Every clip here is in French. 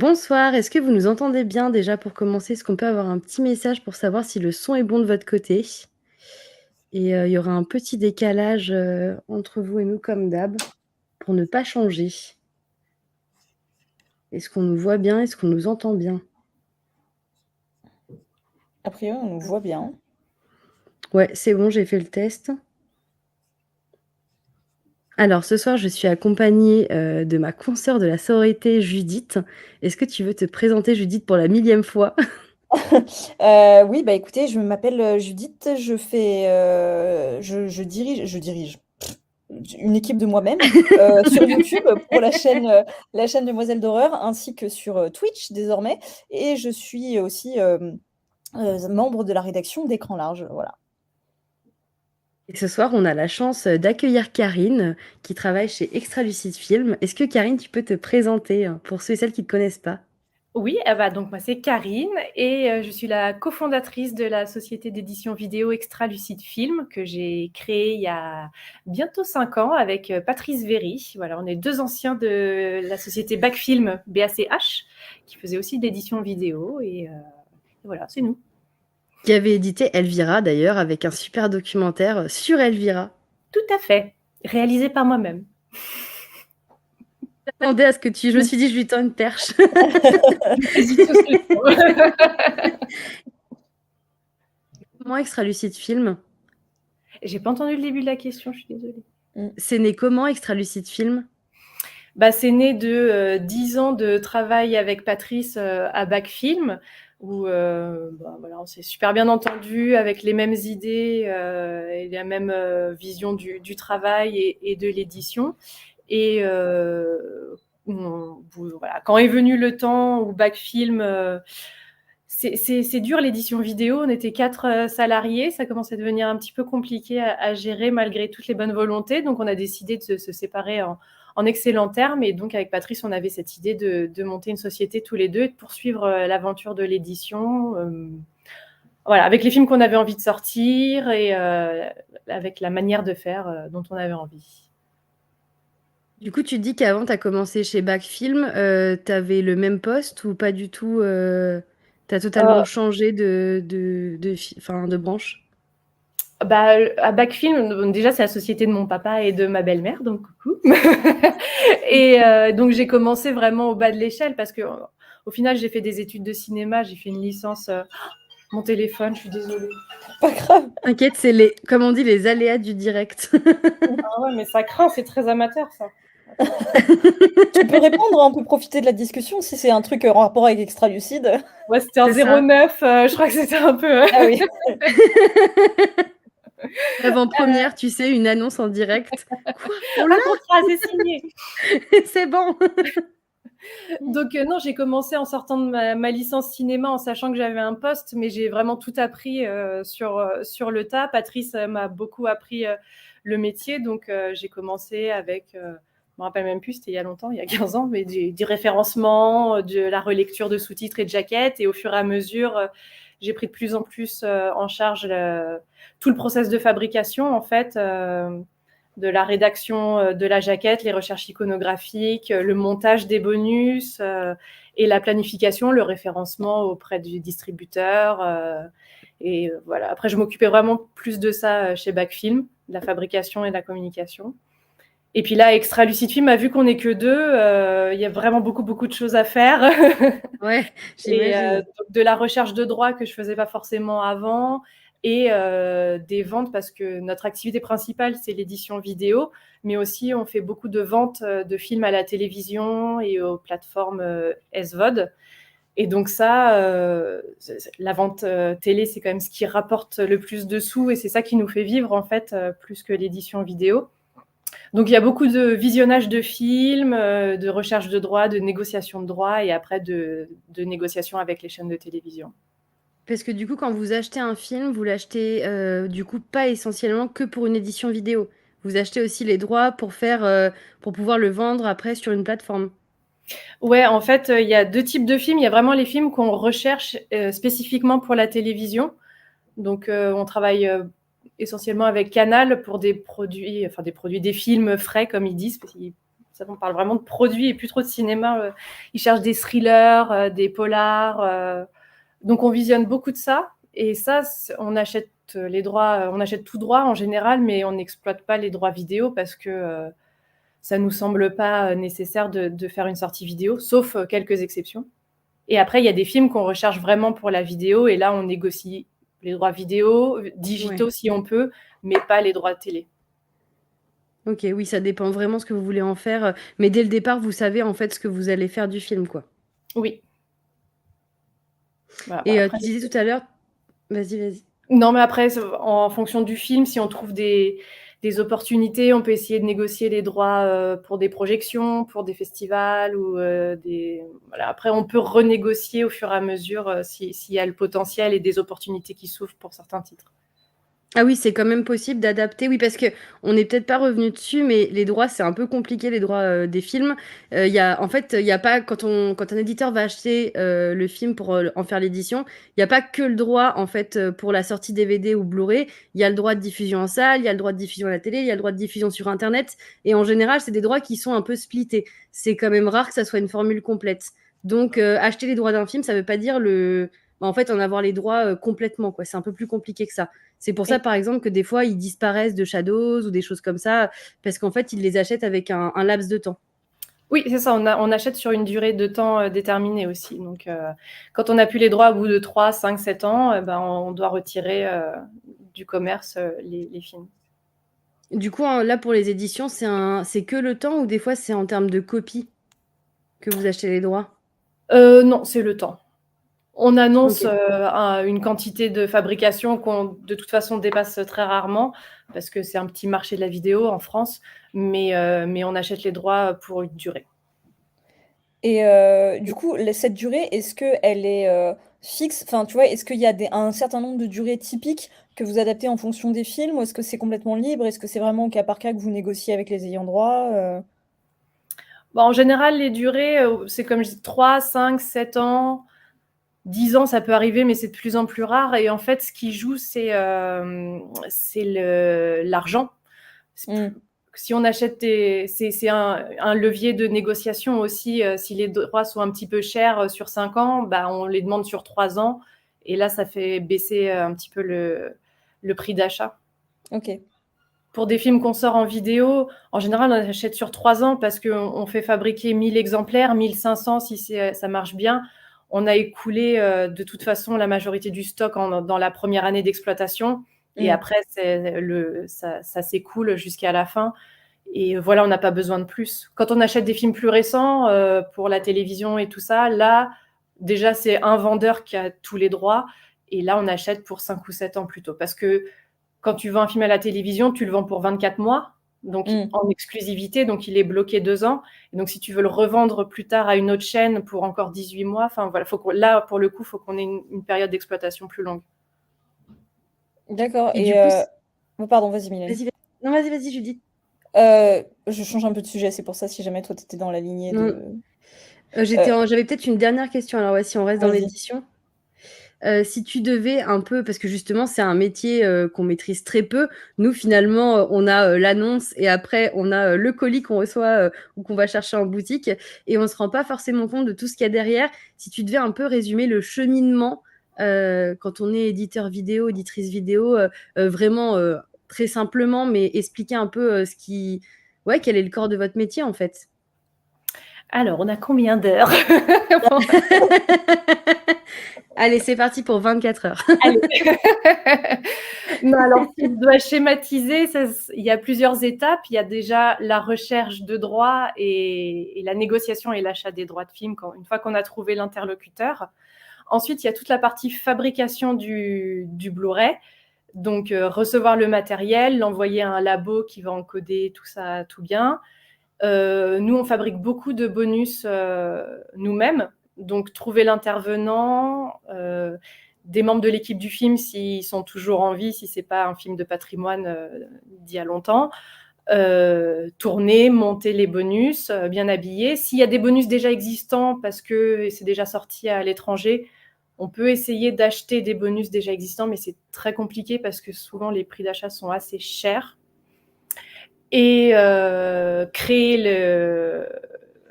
Bonsoir, est-ce que vous nous entendez bien déjà pour commencer? Est-ce qu'on peut avoir un petit message pour savoir si le son est bon de votre côté? Et il y aura un petit décalage, entre vous et nous comme d'hab, pour ne pas changer. Est-ce qu'on nous voit bien? Est-ce qu'on nous entend bien? A priori, on nous voit bien. Ouais, c'est bon, j'ai fait le test. Alors ce soir, je suis accompagnée, de ma consoeur de la sororité Judith. Est-ce que tu veux te présenter Judith pour la millième fois? Oui, bah écoutez, je m'appelle Judith, je dirige une équipe de moi-même sur YouTube pour la chaîne Demoiselles d'horreur, ainsi que sur Twitch désormais. Et je suis aussi membre de la rédaction d'Écran Large. Voilà. Et ce soir, on a la chance, d'accueillir Karine, qui travaille chez Extra Lucide Film. Est-ce que Karine, tu peux te présenter, pour ceux et celles qui ne te connaissent pas? Oui, donc moi c'est Karine et je suis la cofondatrice de la société d'édition vidéo Extra Lucide Film que j'ai créée il y a bientôt 5 ans avec Patrice Véry. Voilà, on est 2 anciens de la société Backfilm BACH qui faisait aussi de l'édition vidéo et voilà, c'est nous. Qui avait édité Elvira d'ailleurs, avec un super documentaire sur Elvira. Tout à fait, réalisé par moi-même. J'attendais à ce que je me suis dit, je lui tends une perche. Comment Extra Lucide Film? J'ai pas entendu le début de la question, je suis désolée. C'est né comment Extra Lucide Film? C'est né de 10 ans de travail avec Patrice à Backfilm, où voilà, on s'est super bien entendu avec les mêmes idées et la même vision du travail et de l'édition. Et voilà, quand est venu le temps où Backfilm, c'est dur l'édition vidéo, on était 4 salariés, ça commençait à devenir un petit peu compliqué à gérer malgré toutes les bonnes volontés, donc on a décidé de se séparer en excellents termes. Et donc, avec Patrice, on avait cette idée de monter une société tous les deux et de poursuivre l'aventure de l'édition. Voilà, avec les films qu'on avait envie de sortir et avec la manière de faire dont on avait envie. Du coup, tu dis qu'avant, tu as commencé chez Backfilm, tu avais le même poste ou pas du tout, tu as totalement Euh, changé de branche? à Backfilm, déjà, c'est la société de mon papa et de ma belle-mère, donc coucou. Et donc, j'ai commencé vraiment au bas de l'échelle parce que, au final, j'ai fait des études de cinéma, j'ai fait une licence. Mon téléphone, je suis désolée. Pas grave. T'inquiète, c'est comme on dit, les aléas du direct. Ah ouais, mais ça craint, c'est très amateur, ça. Tu peux répondre, hein, on peut profiter de la discussion si c'est un truc en rapport avec Extralucide. Ouais, c'était un C'est ça. 09, je crois que c'était un peu. Ah oui. L'avant-première, tu sais, une annonce en direct. Quoi? On l'a? Un contrat, c'est signé. C'est bon. Donc, non, j'ai commencé en sortant de ma licence cinéma en sachant que j'avais un poste, mais j'ai vraiment tout appris sur le tas. Patrice m'a beaucoup appris le métier, donc j'ai commencé avec, je me rappelle même plus, c'était il y a longtemps, il y a 15 ans, mais du référencement, de la relecture de sous-titres et de jaquettes. Et au fur et à mesure, j'ai pris de plus en plus en charge tout le process de fabrication, en fait. De la rédaction de la jaquette, les recherches iconographiques, le montage des bonus et la planification, le référencement auprès du distributeur. Et voilà. Après, je m'occupais vraiment plus de ça chez Backfilm, de la fabrication et de la communication. Et puis là, Extra Lucid Film a vu qu'on n'est que deux. Il y a vraiment beaucoup, beaucoup de choses à faire. Ouais, Et j'imagine. donc de la recherche de droits que je faisais pas forcément avant et des ventes parce que notre activité principale, c'est l'édition vidéo, mais aussi on fait beaucoup de ventes de films à la télévision et aux plateformes SVOD. Et donc ça, la vente télé, c'est quand même ce qui rapporte le plus de sous et c'est ça qui nous fait vivre en fait, plus que l'édition vidéo. Donc il y a beaucoup de visionnage de films, de recherche de droits, de négociation de droits et après de négociation avec les chaînes de télévision. Parce que du coup, quand vous achetez un film, vous l'achetez du coup pas essentiellement que pour une édition vidéo. Vous achetez aussi les droits pour pouvoir le vendre après sur une plateforme. Ouais, en fait, il y a 2 types de films. Il y a vraiment les films qu'on recherche spécifiquement pour la télévision. Donc, on travaille essentiellement avec Canal pour des produits, des films frais, comme ils disent, parce qu'ils on parle vraiment de produits et plus trop de cinéma. Ils cherchent des thrillers, des polars. Donc, on visionne beaucoup de ça. Et ça, on achète les droits, on achète tout droit en général, mais on n'exploite pas les droits vidéo parce que ça nous semble pas nécessaire de faire une sortie vidéo, sauf quelques exceptions. Et après, il y a des films qu'on recherche vraiment pour la vidéo, et là, on négocie les droits vidéo, digitaux si on peut, mais pas les droits télé. Ok, oui, ça dépend vraiment ce que vous voulez en faire. Mais dès le départ, vous savez en fait ce que vous allez faire du film, quoi. Oui. Voilà, Et après, tu disais tout à l'heure... Vas-y. non, mais après, en fonction du film, si on trouve des opportunités, on peut essayer de négocier les droits pour des projections, pour des festivals ou des. Voilà. Après, on peut renégocier au fur et à mesure s'il y a le potentiel et des opportunités qui s'ouvrent pour certains titres. Ah oui, c'est quand même possible d'adapter. Oui, parce que on n'est peut-être pas revenu dessus, mais les droits, c'est un peu compliqué, les droits des films. En fait, il y a pas quand un éditeur va acheter le film pour en faire l'édition, il n'y a pas que le droit en fait pour la sortie DVD ou Blu-ray. Il y a le droit de diffusion en salle, il y a le droit de diffusion à la télé, il y a le droit de diffusion sur Internet. Et en général, c'est des droits qui sont un peu splittés. C'est quand même rare que ça soit une formule complète. Donc, acheter les droits d'un film, ça veut pas dire en fait, en avoir les droits complètement, quoi. C'est un peu plus compliqué que ça. C'est pour ça, par exemple, que des fois, ils disparaissent de Shadows ou des choses comme ça, parce qu'en fait, ils les achètent avec un laps de temps. Oui, c'est ça, on achète sur une durée de temps déterminée aussi. Donc, quand on n'a plus les droits au bout de 3, 5, 7 ans, on doit retirer du commerce les films. Du coup, là, pour les éditions, c'est que le temps ou des fois, c'est en termes de copie que vous achetez les droits? Non, c'est le temps. On annonce Ok. une quantité de fabrication qu'on, de toute façon, dépasse très rarement parce que c'est un petit marché de la vidéo en France, mais on achète les droits pour une durée. Et du coup, cette durée, est-ce qu'elle est fixe? Enfin, tu vois, est-ce qu'il y a un certain nombre de durées typiques que vous adaptez en fonction des films, ou est-ce que c'est complètement libre? Est-ce que c'est vraiment au cas par cas que vous négociez avec les ayants droit? Bon, en général, les durées, c'est comme je dis, 3, 5, 7 ans. 10 ans, ça peut arriver, mais c'est de plus en plus rare. Et en fait, ce qui joue, c'est l'argent. Mm. Si on achète c'est un levier de négociation aussi. Si les droits sont un petit peu chers sur 5 ans, on les demande sur 3 ans. Et là, ça fait baisser un petit peu le prix d'achat. Ok. Pour des films qu'on sort en vidéo, en général, on achète sur 3 ans parce qu'on fait fabriquer 1000 exemplaires, 1500 si ça marche bien. On a écoulé de toute façon la majorité du stock dans la première année d'exploitation. Et après, ça s'écoule jusqu'à la fin. Et voilà, on n'a pas besoin de plus. Quand on achète des films plus récents pour la télévision et tout ça, là, déjà, c'est un vendeur qui a tous les droits. Et là, on achète pour 5 ou 7 ans plus tôt. Parce que quand tu vends un film à la télévision, tu le vends pour 24 mois, donc en exclusivité, donc il est bloqué 2 ans. Et donc, si tu veux le revendre plus tard à une autre chaîne pour encore 18 mois, enfin voilà, là, pour le coup, il faut qu'on ait une période d'exploitation plus longue. D'accord. Et Et du coup, pardon, vas-y, Mylène. non, vas-y, Judith. Je change un peu de sujet, c'est pour ça, si jamais toi, tu étais dans la lignée Non, de... j'avais peut-être une dernière question. Alors, ouais, si on reste dans Vas-y. l'édition. Si tu devais un peu, parce que justement c'est un métier qu'on maîtrise très peu, nous finalement on a l'annonce et après on a le colis qu'on reçoit ou qu'on va chercher en boutique et on se rend pas forcément compte de tout ce qu'il y a derrière. Si tu devais un peu résumer le cheminement quand on est éditeur vidéo, éditrice vidéo, vraiment très simplement, mais expliquer un peu quel est le corps de votre métier en fait. Alors, on a combien d'heures? Allez, c'est parti pour 24 heures. Allez. Non, alors, si je dois schématiser, il y a plusieurs étapes. Il y a déjà la recherche de droits et la négociation et l'achat des droits de film une fois qu'on a trouvé l'interlocuteur. Ensuite, il y a toute la partie fabrication du Blu-ray. Donc, recevoir le matériel, l'envoyer à un labo qui va encoder tout ça tout bien. Nous, on fabrique beaucoup de bonus nous-mêmes. Donc, trouver l'intervenant, des membres de l'équipe du film s'ils sont toujours en vie, si ce n'est pas un film de patrimoine d'il y a longtemps. Tourner, monter les bonus, bien habillés. S'il y a des bonus déjà existants parce que c'est déjà sorti à l'étranger, on peut essayer d'acheter des bonus déjà existants, mais c'est très compliqué parce que souvent les prix d'achat sont assez chers. et créer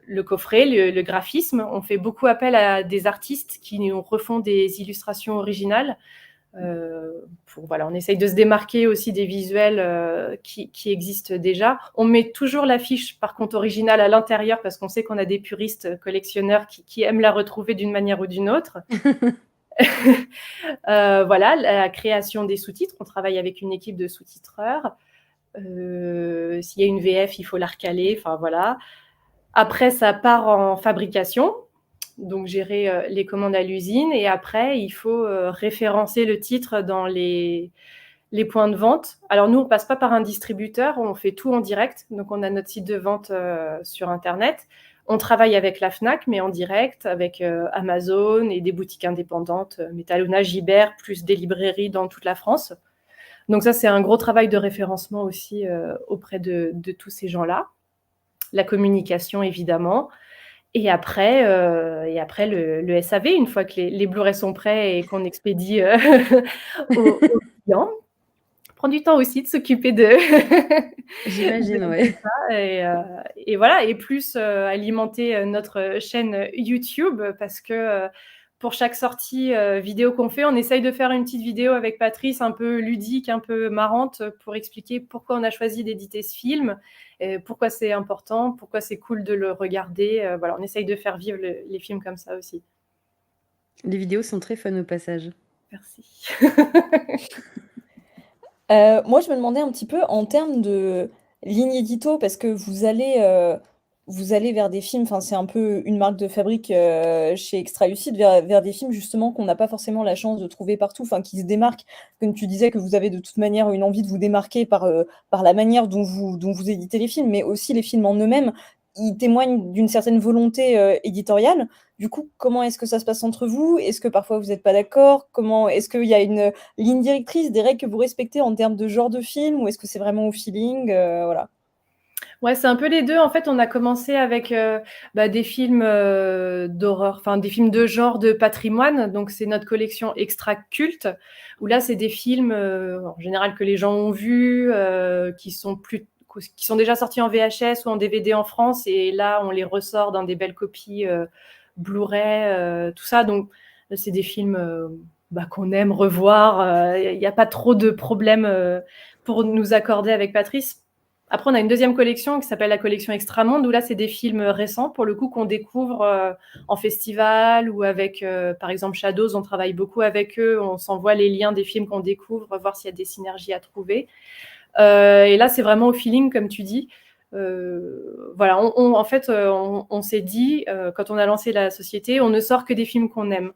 le coffret, le graphisme. On fait beaucoup appel à des artistes qui nous refont des illustrations originales. On essaye de se démarquer aussi des visuels qui existent déjà. On met toujours l'affiche, par contre, originale à l'intérieur parce qu'on sait qu'on a des puristes collectionneurs qui aiment la retrouver d'une manière ou d'une autre. La création des sous-titres. On travaille avec une équipe de sous-titreurs. S'il y a une VF, il faut la recaler. Enfin, voilà. Après, ça part en fabrication. Donc, gérer les commandes à l'usine. Et après, il faut référencer le titre dans les points de vente. Alors, nous, on ne passe pas par un distributeur. On fait tout en direct. Donc, on a notre site de vente sur Internet. On travaille avec la Fnac, mais en direct, avec Amazon et des boutiques indépendantes, Metalona, Gibert, plus des librairies dans toute la France. Donc, ça, c'est un gros travail de référencement aussi auprès de tous ces gens-là. La communication, évidemment. Et après, le SAV, une fois que les Blu-ray sont prêts et qu'on expédie aux clients. Prend du temps aussi de s'occuper de J'imagine, ouais. ça et voilà, et plus alimenter notre chaîne YouTube parce que pour chaque sortie vidéo qu'on fait, on essaye de faire une petite vidéo avec Patrice un peu ludique, un peu marrante pour expliquer pourquoi on a choisi d'éditer ce film, pourquoi c'est important, pourquoi c'est cool de le regarder. Voilà, on essaye de faire vivre les films comme ça aussi. Les vidéos sont très fun au passage. Merci. Moi, je me demandais un petit peu en termes de ligne édito, parce que vous allez vers des films, enfin, c'est un peu une marque de fabrique chez Extra Lucide, vers des films justement qu'on n'a pas forcément la chance de trouver partout, enfin, qui se démarquent. Comme tu disais que vous avez de toute manière une envie de vous démarquer par la manière dont vous éditez les films, mais aussi les films en eux-mêmes, ils témoignent d'une certaine volonté éditoriale. Du coup, comment est-ce que ça se passe entre vous? Est-ce que parfois vous n'êtes pas d'accord? Est-ce qu'il y a une ligne directrice, des règles que vous respectez en termes de genre de film, ou est-ce que c'est vraiment au feeling? Voilà. Ouais, c'est un peu les deux. En fait, on a commencé avec des films d'horreur, enfin des films de genre de patrimoine. Donc, c'est notre collection extra culte, où là, c'est des films en général que les gens ont vus, qui sont déjà sortis en VHS ou en DVD en France. Et là, on les ressort dans des belles copies Blu-ray, tout ça. Donc, c'est des films qu'on aime revoir. Il n'y a pas trop de problèmes pour nous accorder avec Patrice. Après, on a une deuxième collection qui s'appelle la collection Extramonde, où là, c'est des films récents, pour le coup, qu'on découvre en festival ou avec, par exemple, Shadows. On travaille beaucoup avec eux. On s'envoie les liens des films qu'on découvre, voir s'il y a des synergies à trouver. Et là, c'est vraiment au feeling, comme tu dis. En fait, on s'est dit, quand on a lancé la société, on ne sort que des films qu'on aime.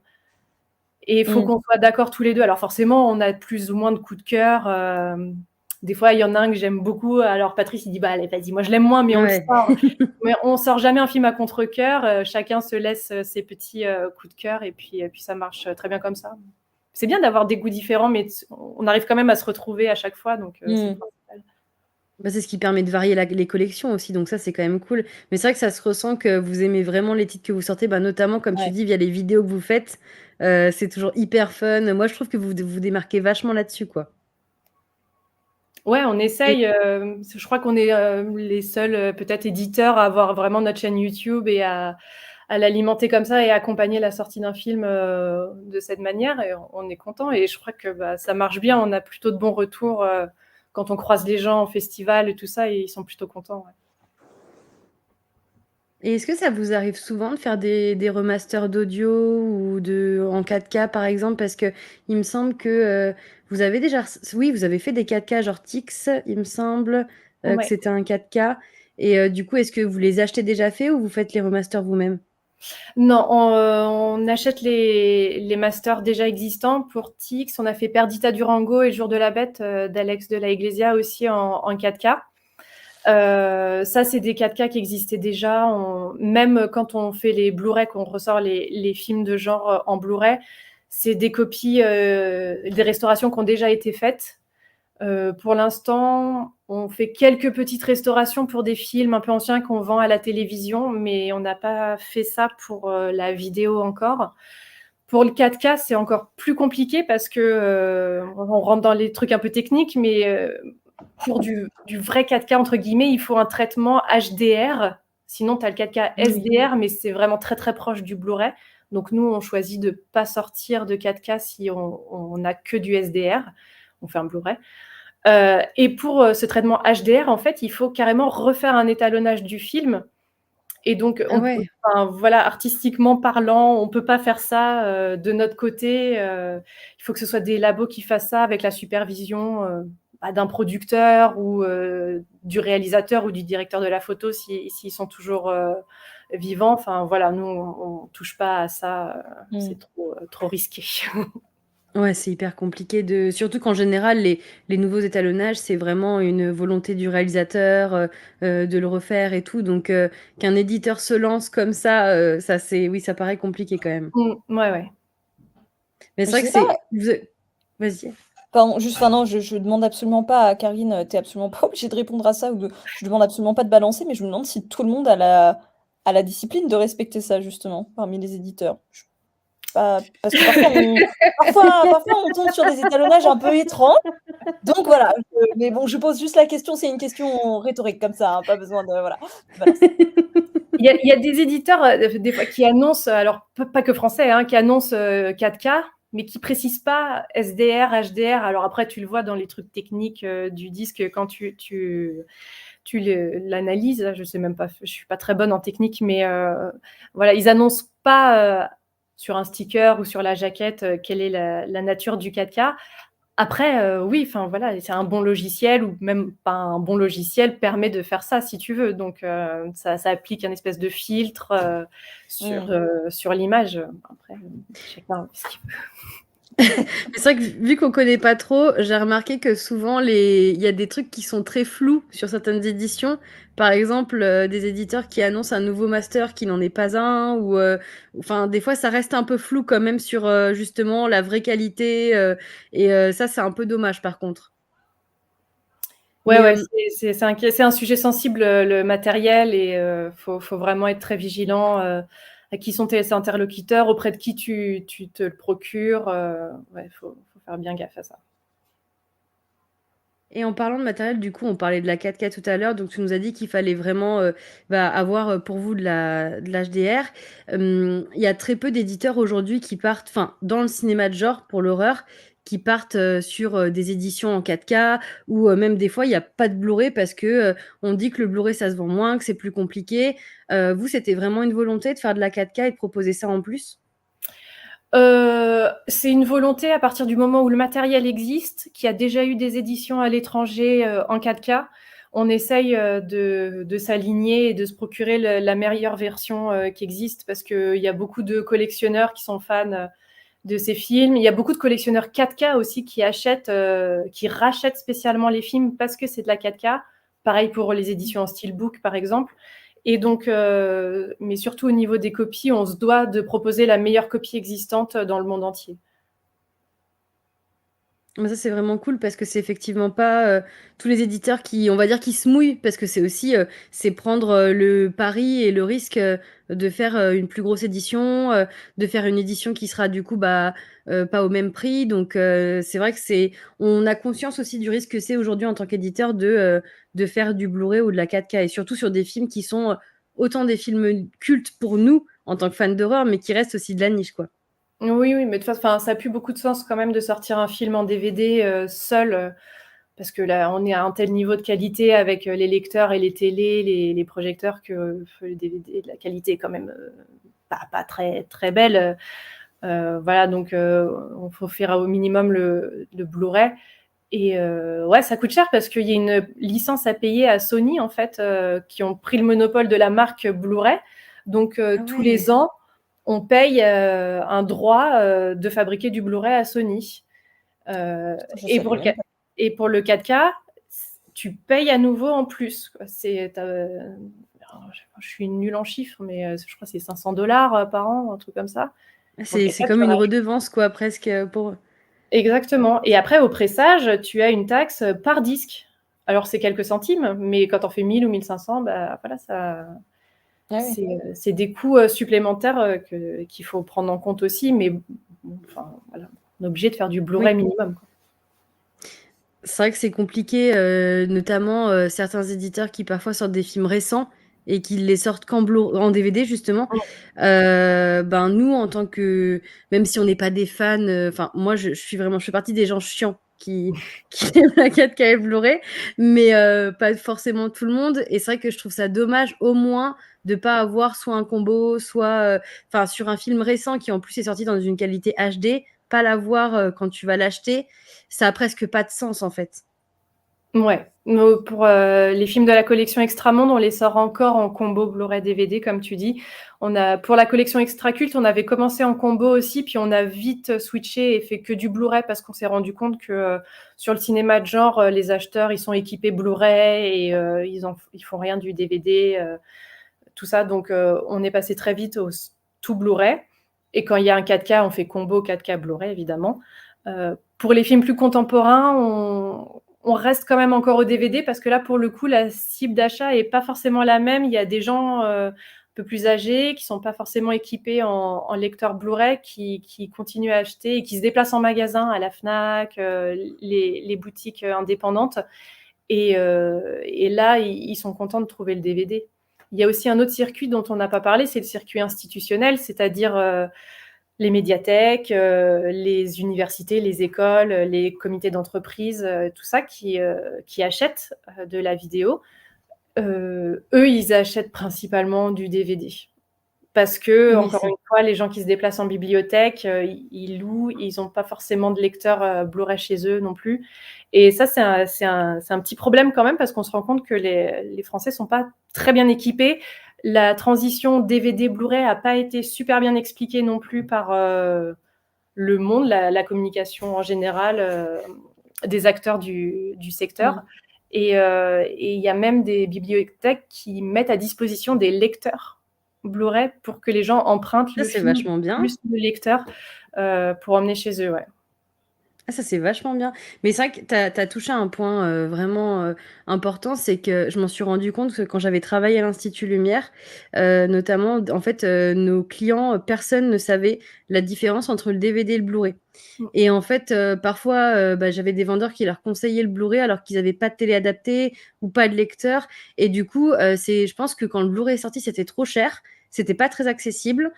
Et il faut qu'on soit d'accord tous les deux. Alors forcément, on a plus ou moins de coups de cœur. Des fois, il y en a un que j'aime beaucoup. Alors Patrice, il dit allez, vas-y, moi je l'aime moins, mais on le sort. Mais on sort jamais un film à contre-cœur. Chacun se laisse ses petits coups de cœur et puis ça marche très bien comme ça. C'est bien d'avoir des goûts différents, mais on arrive quand même à se retrouver à chaque fois. Donc c'est c'est ce qui permet de varier les collections aussi, donc ça c'est quand même cool. Mais c'est vrai que ça se ressent que vous aimez vraiment les titres que vous sortez, notamment comme tu dis via les vidéos que vous faites. C'est toujours hyper fun. Moi je trouve que vous vous démarquez vachement là-dessus, quoi. Ouais, on essaye. Je crois qu'on est les seuls peut-être éditeurs à avoir vraiment notre chaîne YouTube et à l'alimenter comme ça et accompagner la sortie d'un film de cette manière. Et on est content. Et je crois que ça marche bien. On a plutôt de bons retours quand on croise les gens en festival et tout ça. Et ils sont plutôt contents. Ouais. Et est-ce que ça vous arrive souvent de faire des remasters d'audio ou en 4K par exemple? Parce que il me semble que vous avez déjà... Oui, vous avez fait des 4K genre Tix, il me semble que c'était un 4K. Et du coup, est-ce que vous les achetez déjà faits ou vous faites les remasters vous-même? Non, on achète les masters déjà existants pour Tix. On a fait Perdita Durango et Jour de la Bête d'Alex de la Iglesia aussi en 4K. Ça, c'est des 4K qui existaient déjà. Même quand on fait les Blu-ray, qu'on ressort les films de genre en Blu-ray, c'est des copies, des restaurations qui ont déjà été faites. Pour l'instant, on fait quelques petites restaurations pour des films un peu anciens qu'on vend à la télévision, mais on n'a pas fait ça pour la vidéo encore. Pour le 4K, c'est encore plus compliqué parce que on rentre dans les trucs un peu techniques, mais pour du vrai 4K, entre guillemets, il faut un traitement HDR. Sinon, tu as le 4K SDR, mais c'est vraiment très, très proche du Blu-ray. Donc, nous, on choisit de ne pas sortir de 4K si on n'a que du SDR. On fait un Blu-ray. Et pour ce traitement HDR, en fait, il faut carrément refaire un étalonnage du film. Et donc, voilà, artistiquement parlant, on ne peut pas faire ça de notre côté. Il faut que ce soit des labos qui fassent ça avec la supervision d'un producteur ou du réalisateur ou du directeur de la photo s'ils sont toujours vivants. Enfin, voilà, nous, on ne touche pas à ça. C'est trop risqué. Ouais, c'est hyper compliqué surtout qu'en général, les nouveaux étalonnages, c'est vraiment une volonté du réalisateur de le refaire et tout. Donc, qu'un éditeur se lance comme ça, oui, ça paraît compliqué quand même. Ouais. Mais c'est vrai que c'est. Vas-y. Pardon, non, je demande absolument pas à Karine, t'es absolument pas obligée de répondre à ça, je demande absolument pas de balancer, mais je me demande si tout le monde a la discipline de respecter ça, justement, parmi les éditeurs. Parce que parfois on tombe sur des étalonnages un peu étranges. Donc voilà, mais bon, je pose juste la question, c'est une question rhétorique comme ça, hein, pas besoin de... Voilà. Il y a des éditeurs, des fois, qui annoncent, alors pas que français, hein, qui annoncent 4K, mais qui précisent pas SDR, HDR. Alors après, tu le vois dans les trucs techniques du disque quand tu l'analyses. Je sais même pas, je suis pas très bonne en technique, mais voilà, ils annoncent pas sur un sticker ou sur la jaquette quelle est la nature du 4K. Après, oui, enfin voilà, c'est un bon logiciel ou même pas un bon logiciel permet de faire ça si tu veux. Donc ça applique un espèce de filtre sur l'image. Après, chacun fait ce qu'il veut. C'est vrai que vu qu'on connaît pas trop, j'ai remarqué que souvent il y a des trucs qui sont très flous sur certaines éditions. Par exemple, des éditeurs qui annoncent un nouveau master qui n'en est pas un, ou enfin des fois ça reste un peu flou quand même sur justement la vraie qualité, et ça c'est un peu dommage par contre. Ouais, c'est un sujet sensible, le matériel, et faut vraiment être très vigilant à qui sont tes interlocuteurs, auprès de qui tu te le procures. Ouais, faut faire bien gaffe à ça. Et en parlant de matériel, du coup, on parlait de la 4K tout à l'heure, donc tu nous as dit qu'il fallait vraiment avoir pour vous de l'HDR. Il y a très peu d'éditeurs aujourd'hui qui partent, enfin, dans le cinéma de genre, pour l'horreur, qui partent sur des éditions en 4K, ou même des fois, il n'y a pas de Blu-ray parce que on dit que le Blu-ray, ça se vend moins, que c'est plus compliqué. Vous, c'était vraiment une volonté de faire de la 4K et de proposer ça en plus? C'est une volonté à partir du moment où le matériel existe, qu'il y a déjà eu des éditions à l'étranger en 4K. On essaye de s'aligner et de se procurer la meilleure version qui existe, parce qu'il y a beaucoup de collectionneurs qui sont fans de ces films. Il y a beaucoup de collectionneurs 4K aussi qui rachètent spécialement les films parce que c'est de la 4K. Pareil pour les éditions en steelbook, par exemple. Et donc, mais surtout au niveau des copies, on se doit de proposer la meilleure copie existante dans le monde entier. Mais ça, c'est vraiment cool parce que c'est effectivement pas tous les éditeurs qui, on va dire, qui se mouillent, parce que c'est aussi c'est prendre le pari et le risque de faire une plus grosse édition, de faire une édition qui sera du coup pas au même prix. Donc c'est vrai que on a conscience aussi du risque que c'est aujourd'hui en tant qu'éditeur de faire du Blu-ray ou de la 4K, et surtout sur des films qui sont autant des films cultes pour nous en tant que fans d'horreur, mais qui restent aussi de la niche, quoi. Oui, mais de toute façon, ça n'a plus beaucoup de sens quand même de sortir un film en DVD seul, parce que là, on est à un tel niveau de qualité avec les lecteurs et les télés, les projecteurs, que le DVD, la qualité est quand même pas très, très belle. Voilà, donc il faut faire au minimum le Blu-ray. Et ouais, ça coûte cher parce qu'il y a une licence à payer à Sony, en fait, qui ont pris le monopole de la marque Blu-ray. Donc, tous les ans, on paye un droit de fabriquer du Blu-ray à Sony. Et pour le 4K, tu payes à nouveau en plus, quoi. Je suis nulle en chiffres, mais je crois que c'est $500 par an, un truc comme ça. C'est comme une redevance, quoi, presque pour... Exactement. Et après, au pressage, tu as une taxe par disque. Alors, c'est quelques centimes, mais quand on fait 1000 ou 1500, bah, voilà, ça... C'est des coûts supplémentaires qu'il faut prendre en compte aussi, mais enfin, voilà, on est obligé de faire du Blu-ray minimum, quoi. C'est vrai que c'est compliqué, notamment, certains éditeurs qui parfois sortent des films récents et qui les sortent en DVD justement. Ben, nous en tant que même si on n'est pas des fans, enfin moi je fais partie des gens chiants qui qui aiment la 4K et Blu-ray, mais pas forcément tout le monde et c'est vrai que je trouve ça dommage au moins de pas avoir soit un combo, soit, enfin sur un film récent qui en plus est sorti dans une qualité HD, pas l'avoir, quand tu vas l'acheter, ça a presque pas de sens en fait. Ouais, pour les films de la collection Extramonde, on les sort encore en combo Blu-ray DVD, comme tu dis. Pour la collection Extra Culte, on avait commencé en combo aussi, puis on a vite switché et fait que du Blu-ray parce qu'on s'est rendu compte que sur le cinéma de genre, les acheteurs, ils sont équipés Blu-ray et ils font rien du DVD, tout ça. Donc, on est passé très vite au tout Blu-ray. Et quand il y a un 4K, on fait combo 4K Blu-ray, évidemment. Pour les films plus contemporains, on reste quand même encore au DVD parce que là, pour le coup, la cible d'achat est pas forcément la même. Il y a des gens un peu plus âgés qui sont pas forcément équipés en lecteur Blu-ray qui continuent à acheter et qui se déplacent en magasin, à la Fnac, les boutiques indépendantes. Et là, ils sont contents de trouver le DVD. Il y a aussi un autre circuit dont on n'a pas parlé, c'est le circuit institutionnel, c'est-à-dire les médiathèques, les universités, les écoles, les comités d'entreprise, tout ça qui achètent de la vidéo. Eux, ils achètent principalement du DVD. Parce que, Oui, encore une fois, les gens qui se déplacent en bibliothèque, ils louent, ils n'ont pas forcément de lecteur Blu-ray chez eux non plus. Et ça, c'est un petit problème quand même parce qu'on se rend compte que les Français ne sont pas très bien équipés. La transition DVD Blu-ray n'a pas été super bien expliquée non plus par le monde, la communication en général, des acteurs du secteur. Mmh. Et il y a même des bibliothèques qui mettent à disposition des lecteurs Blu-ray pour que les gens empruntent Ça, le c'est film vachement bien. plus le lecteur pour emmener chez eux, ouais. Ah ça, c'est vachement bien. Mais c'est vrai que tu as touché à un point, vraiment, important, c'est que je m'en suis rendu compte que quand j'avais travaillé à l'Institut Lumière, notamment, en fait, nos clients, personne ne savait la différence entre le DVD et le Blu-ray. Mmh. Et en fait, parfois, bah, j'avais des vendeurs qui leur conseillaient le Blu-ray alors qu'ils avaient pas de télé adaptée ou pas de lecteur et du coup, je pense que quand le Blu-ray est sorti, c'était trop cher, c'était pas très accessible.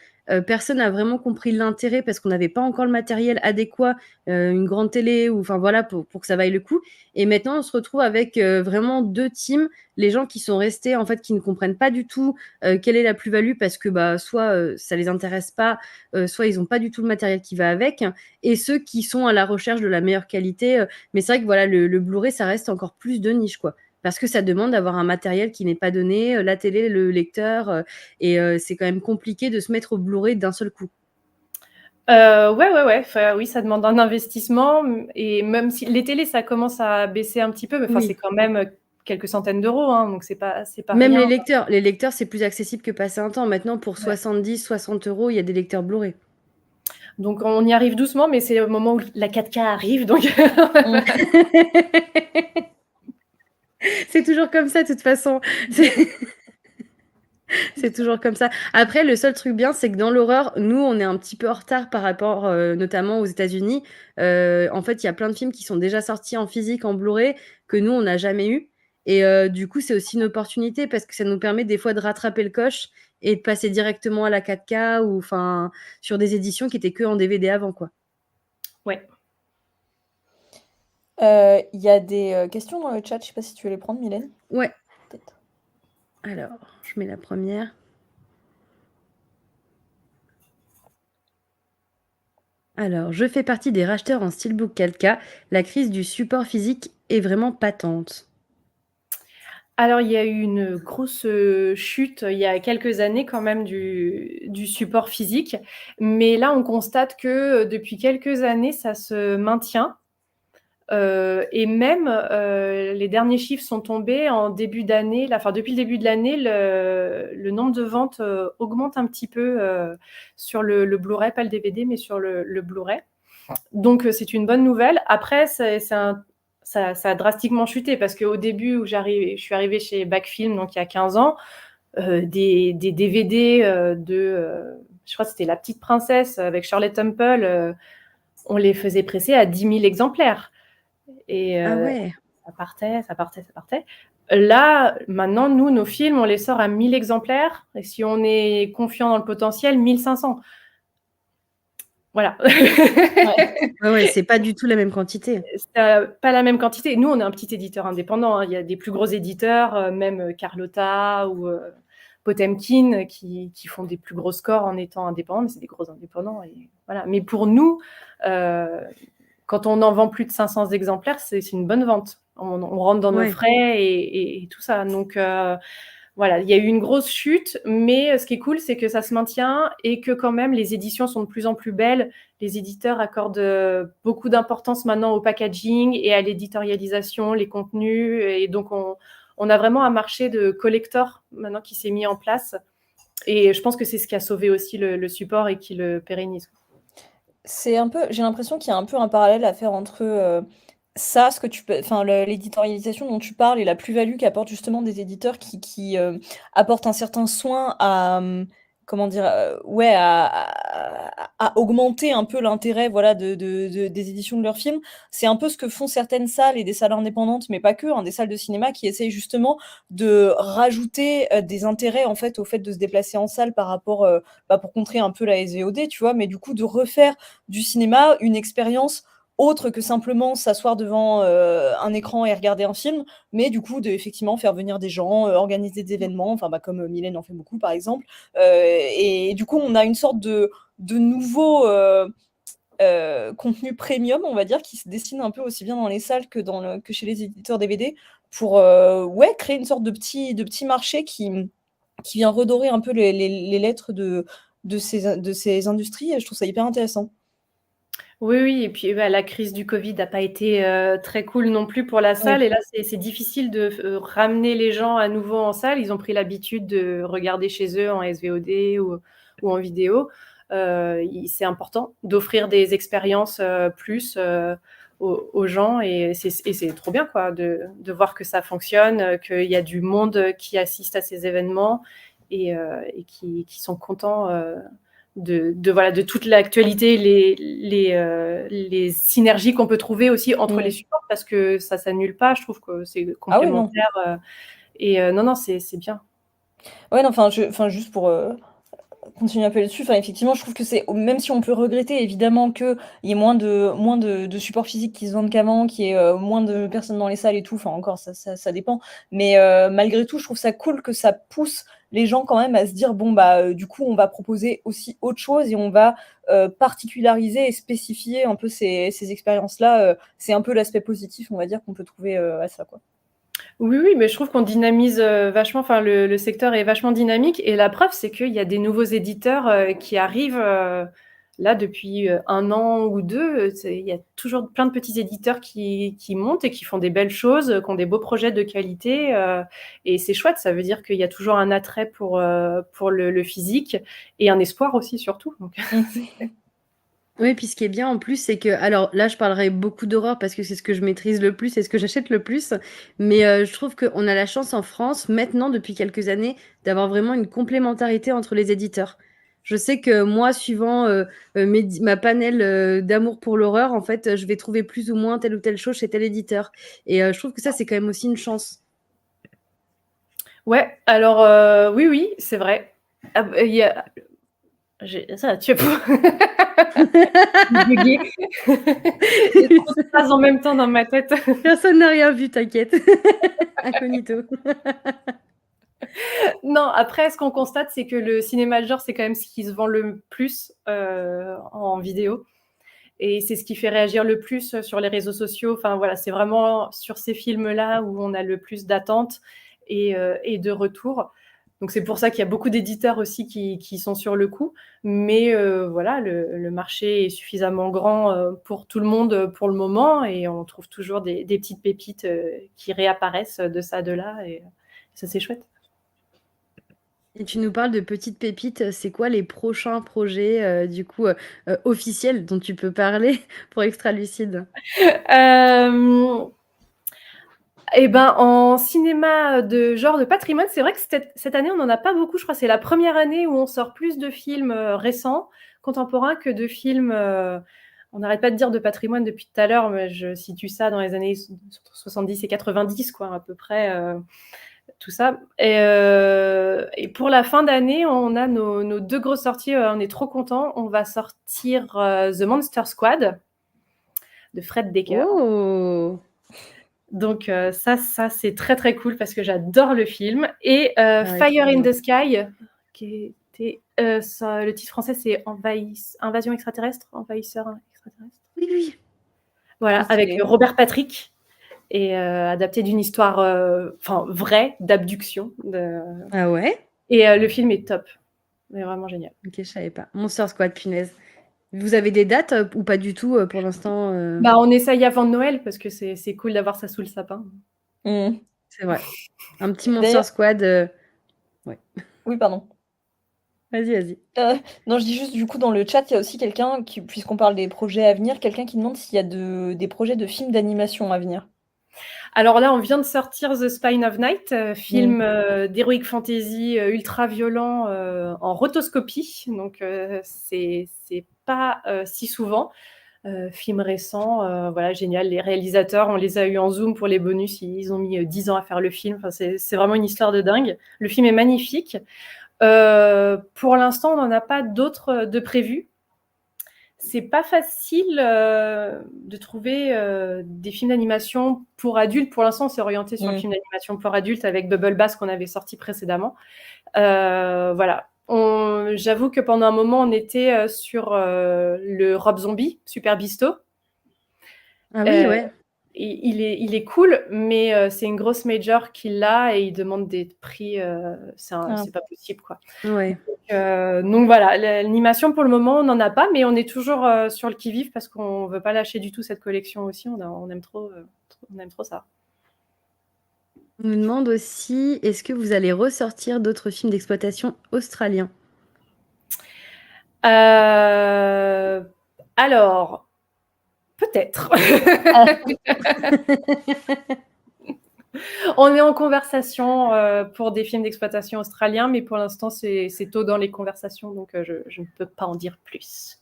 Personne n'a vraiment compris l'intérêt parce qu'on n'avait pas encore le matériel adéquat, une grande télé ou enfin voilà pour que ça vaille le coup et maintenant on se retrouve avec, vraiment 2 teams, les gens qui sont restés en fait, qui ne comprennent pas du tout, quelle est la plus-value parce que, bah, soit, ça les intéresse pas, soit ils ont pas du tout le matériel qui va avec et ceux qui sont à la recherche de la meilleure qualité, mais c'est vrai que voilà, le Blu-ray, ça reste encore plus de niche, quoi. Parce que ça demande d'avoir un matériel qui n'est pas donné, la télé, le lecteur, et c'est quand même compliqué de se mettre au Blu-ray d'un seul coup. Ouais. Enfin, oui, ça demande un investissement et même si les télés, ça commence à baisser un petit peu, mais enfin, c'est Oui, quand même quelques centaines d'euros, hein, donc c'est pas même rien. les lecteurs, c'est plus accessible que passer un temps. Maintenant pour Ouais. 70-60 €, il y a des lecteurs Blu-ray. Donc on y arrive doucement, mais c'est au moment où la 4K arrive, donc Mmh. C'est toujours comme ça de toute façon. C'est toujours comme ça. Après, le seul truc bien, c'est que dans l'horreur, nous, on est un petit peu en retard par rapport, notamment aux États-Unis. En fait, il y a plein de films qui sont déjà sortis en physique, en Blu-ray, que nous, on n'a jamais eu et du coup, c'est aussi une opportunité parce que ça nous permet des fois de rattraper le coche et de passer directement à la 4K ou enfin, sur des éditions qui étaient qu'en DVD avant, quoi. ouais. Il y a des, questions dans le chat, je sais pas si tu veux les prendre, Mylène? Ouais, Peut-être. alors, je mets la première. Alors, je fais partie des racheteurs en steelbook 4K. La crise du support physique est vraiment patente. Alors, il y a eu une grosse, chute, il y a quelques années quand même du support physique. Mais là, on constate que, depuis quelques années, ça se maintient. Et même, les derniers chiffres sont tombés en début d'année. Là, enfin, depuis le début de l'année, le nombre de ventes, augmente un petit peu, sur le Blu-ray, pas le DVD, mais sur le Blu-ray. Donc, c'est une bonne nouvelle. Après, ça a drastiquement chuté parce qu'au début où je suis arrivée chez Backfilm, donc il y a 15 ans, des DVD je crois que c'était La Petite Princesse avec Shirley Temple, on les faisait presser à 10 000 exemplaires. Et Ah ouais. ça partait, ça partait, ça partait. Là, maintenant, nous, nos films, on les sort à 1000 exemplaires. Et si on est confiant dans le potentiel, 1500. Voilà. Ouais, c'est pas du tout la même quantité. C'est pas la même quantité. Nous, on est un petit éditeur indépendant. Il y a des plus gros éditeurs, même Carlotta ou Potemkin, qui font des plus gros scores en étant indépendants, mais c'est des gros indépendants. Et voilà. Mais pour nous, quand on en vend plus de 500 exemplaires, c'est une bonne vente. On rentre dans nos frais et tout ça. Donc, voilà, il y a eu une grosse chute, mais ce qui est cool, c'est que ça se maintient et que quand même, les éditions sont de plus en plus belles. Les éditeurs accordent beaucoup d'importance maintenant au packaging et à l'éditorialisation, les contenus. Et donc, on a vraiment un marché de collector maintenant qui s'est mis en place. Et je pense que c'est ce qui a sauvé aussi le support et qui le pérennise. C'est un peu, j'ai l'impression qu'il y a un peu un parallèle à faire entre ça, ce que tu peux, enfin l'éditorialisation dont tu parles et la plus-value qu'apportent justement des éditeurs qui apportent un certain soin à comment dire, ouais, à augmenter un peu l'intérêt, voilà, des éditions de leurs films. C'est un peu ce que font certaines salles et des salles indépendantes, mais pas que, hein, des salles de cinéma qui essayent justement de rajouter des intérêts en fait au fait de se déplacer en salle par rapport, pour contrer un peu la SVOD, tu vois, mais du coup de refaire du cinéma une expérience autre que simplement s'asseoir devant un écran et regarder un film, mais du coup de effectivement faire venir des gens, organiser des événements, enfin comme Mylène en fait beaucoup par exemple, et du coup on a une sorte de nouveau contenu premium, on va dire, qui se dessine un peu aussi bien dans les salles que chez les éditeurs DVD, pour créer une sorte de petit marché qui vient redorer un peu les lettres de ces industries, et je trouve ça hyper intéressant. Oui, oui, et puis la crise du Covid n'a pas été très cool non plus pour la salle. Oui. Et là, c'est difficile de ramener les gens à nouveau en salle. Ils ont pris l'habitude de regarder chez eux en SVOD ou en vidéo. C'est important d'offrir des expériences plus aux gens. Et c'est trop bien quoi, de voir que ça fonctionne, qu'il y a du monde qui assiste à ces événements et qui sont contents de toute l'actualité, les synergies qu'on peut trouver aussi entre les supports, parce que ça s'annule pas. Je trouve que c'est complémentaire. Non, c'est bien. Ouais, non, enfin, juste pour continuer un peu là-dessus, enfin, effectivement, je trouve que c'est, même si on peut regretter évidemment qu'il y ait moins de supports physiques qui se vendent qu'avant, qu'il y ait moins de personnes dans les salles et tout, enfin, encore, ça dépend. Mais malgré tout, je trouve ça cool que ça pousse les gens quand même à se dire, bon, du coup, on va proposer aussi autre chose et on va particulariser et spécifier un peu ces expériences-là. C'est un peu l'aspect positif, on va dire, qu'on peut trouver à ça, quoi. Oui, oui, mais je trouve qu'on dynamise vachement, enfin le secteur est vachement dynamique et la preuve, c'est qu'il y a des nouveaux éditeurs qui arrivent là depuis 1 an ou 2. Il y a toujours plein de petits éditeurs qui montent et qui font des belles choses, qui ont des beaux projets de qualité et c'est chouette, ça veut dire qu'il y a toujours un attrait pour le physique et un espoir aussi surtout. Donc. Oui, puis ce qui est bien en plus, c'est que, alors là, je parlerai beaucoup d'horreur parce que c'est ce que je maîtrise le plus et ce que j'achète le plus. Mais je trouve qu'on a la chance en France, maintenant, depuis quelques années, d'avoir vraiment une complémentarité entre les éditeurs. Je sais que moi, suivant ma panel d'amour pour l'horreur, en fait, je vais trouver plus ou moins telle ou telle chose chez tel éditeur. Et je trouve que ça, c'est quand même aussi une chance. Ouais, alors oui, oui, c'est vrai. Il y a... Ça, tu es pour... bugué. Il y a trop de phrases en même temps dans ma tête. Personne n'a rien vu, t'inquiète. Incognito. Non, après, ce qu'on constate, c'est que le cinéma de genre, c'est quand même ce qui se vend le plus en vidéo. Et c'est ce qui fait réagir le plus sur les réseaux sociaux. Enfin, voilà, c'est vraiment sur ces films-là où on a le plus d'attentes et de retours. Donc, c'est pour ça qu'il y a beaucoup d'éditeurs aussi qui sont sur le coup. Mais voilà, le marché est suffisamment grand pour tout le monde pour le moment. Et on trouve toujours des petites pépites qui réapparaissent de ça, de là. Et ça, c'est chouette. Et tu nous parles de petites pépites, c'est quoi les prochains projets, du coup, officiels dont tu peux parler pour Extra Lucide? Et ben, en cinéma de genre de patrimoine, c'est vrai que cette année, on n'en a pas beaucoup. Je crois que c'est la première année où on sort plus de films récents, contemporains, que de films on n'arrête pas de dire de patrimoine depuis tout à l'heure, mais je situe ça dans les années 70 et 90, quoi, à peu près, tout ça. Et pour la fin d'année, on a nos 2 grosses sorties, on est trop contents. On va sortir The Monster Squad de Fred Dekker. Oh! Donc ça c'est très très cool parce que j'adore le film. Et ouais, Fire trop in bien. the Sky, qui était le titre français, c'est Invasion extraterrestre, envahisseur extraterrestre. Oui. Voilà, Trop avec stylé. Robert Patrick, et adapté d'une histoire vraie d'abduction. Ah ouais? Et le film est top, mais vraiment génial. Ok, je savais pas. Monster Squad, punaise. Vous avez des dates ou pas du tout pour l'instant Bah, on essaye avant Noël parce que c'est cool d'avoir ça sous le sapin. C'est vrai. Un petit Monster D'ailleurs, Squad. Ouais. oui, pardon. Vas-y. Non, je dis juste, du coup, dans le chat, il y a aussi quelqu'un qui, puisqu'on parle des projets à venir, quelqu'un qui demande s'il y a des projets de films d'animation à venir. Alors là, on vient de sortir The Spine of Night, film d'heroic fantasy ultra violent en rotoscopie. Donc c'est pas si souvent. Film récent, voilà, génial. Les réalisateurs, on les a eu en Zoom pour les bonus. Ils ont mis 10 ans à faire le film. Enfin, c'est vraiment une histoire de dingue. Le film est magnifique. Pour l'instant, on n'en a pas d'autres de prévus. C'est pas facile de trouver des films d'animation pour adultes. Pour l'instant, on s'est orienté sur le film d'animation pour adultes avec Bubble Bass qu'on avait sorti précédemment. Voilà. J'avoue que pendant un moment, on était sur le Rob Zombie, Super Bisto. Ah oui, ouais. Il est cool, mais c'est une grosse major qui l'a et il demande des prix. C'est pas possible, quoi. Ouais. Donc voilà, l'animation pour le moment, on n'en a pas, mais on est toujours sur le qui-vive parce qu'on veut pas lâcher du tout cette collection aussi. On aime trop ça. On nous demande aussi, est-ce que vous allez ressortir d'autres films d'exploitation australiens? Alors, peut-être. On est en conversation pour des films d'exploitation australiens, mais pour l'instant, c'est tôt dans les conversations, donc je ne peux pas en dire plus.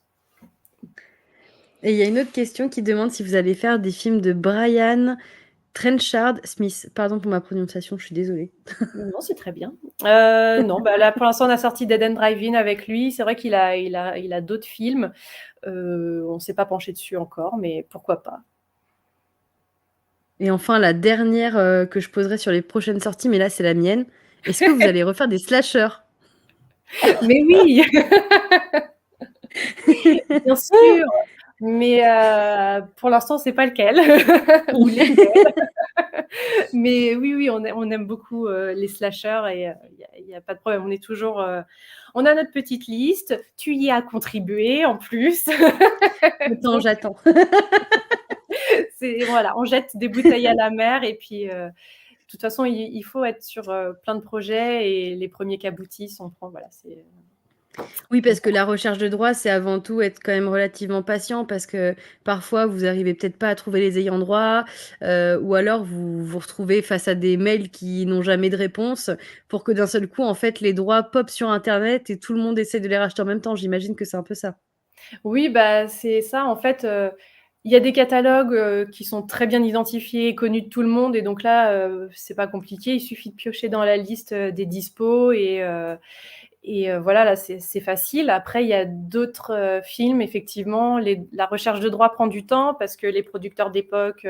Et il y a une autre question qui demande si vous allez faire des films de Brian Trenchard Smith. Pardon pour ma prononciation, je suis désolée. Non, c'est très bien. Non, bah là, pour l'instant, on a sorti Dead End Drive-In avec lui. C'est vrai qu'il a d'autres films. On ne s'est pas penché dessus encore, mais pourquoi pas. Et enfin, la dernière que je poserai sur les prochaines sorties, mais là, c'est la mienne. Est-ce que vous allez refaire des slashers? Mais oui. Bien sûr. Mais pour l'instant, c'est pas lequel. Ou lesquels. Mais oui, on aime beaucoup les slashers et il n'y a pas de problème. On est toujours. On a notre petite liste. Tu y as contribué en plus. J'attends. Voilà, on jette des bouteilles à la mer et puis de toute façon, il faut être sur plein de projets et les premiers qui aboutissent, on prend. Voilà, c'est. Oui, parce que la recherche de droit, c'est avant tout être quand même relativement patient parce que parfois, vous arrivez peut-être pas à trouver les ayants droit ou alors vous vous retrouvez face à des mails qui n'ont jamais de réponse pour que d'un seul coup, en fait, les droits popent sur Internet et tout le monde essaie de les racheter en même temps. J'imagine que c'est un peu ça. Oui, bah, c'est ça. En fait, il y a des catalogues qui sont très bien identifiés, connus de tout le monde. Et donc là, c'est pas compliqué. Il suffit de piocher dans la liste des dispos et voilà, là, c'est facile. Après, il y a d'autres films, effectivement. La recherche de droit prend du temps parce que les producteurs d'époque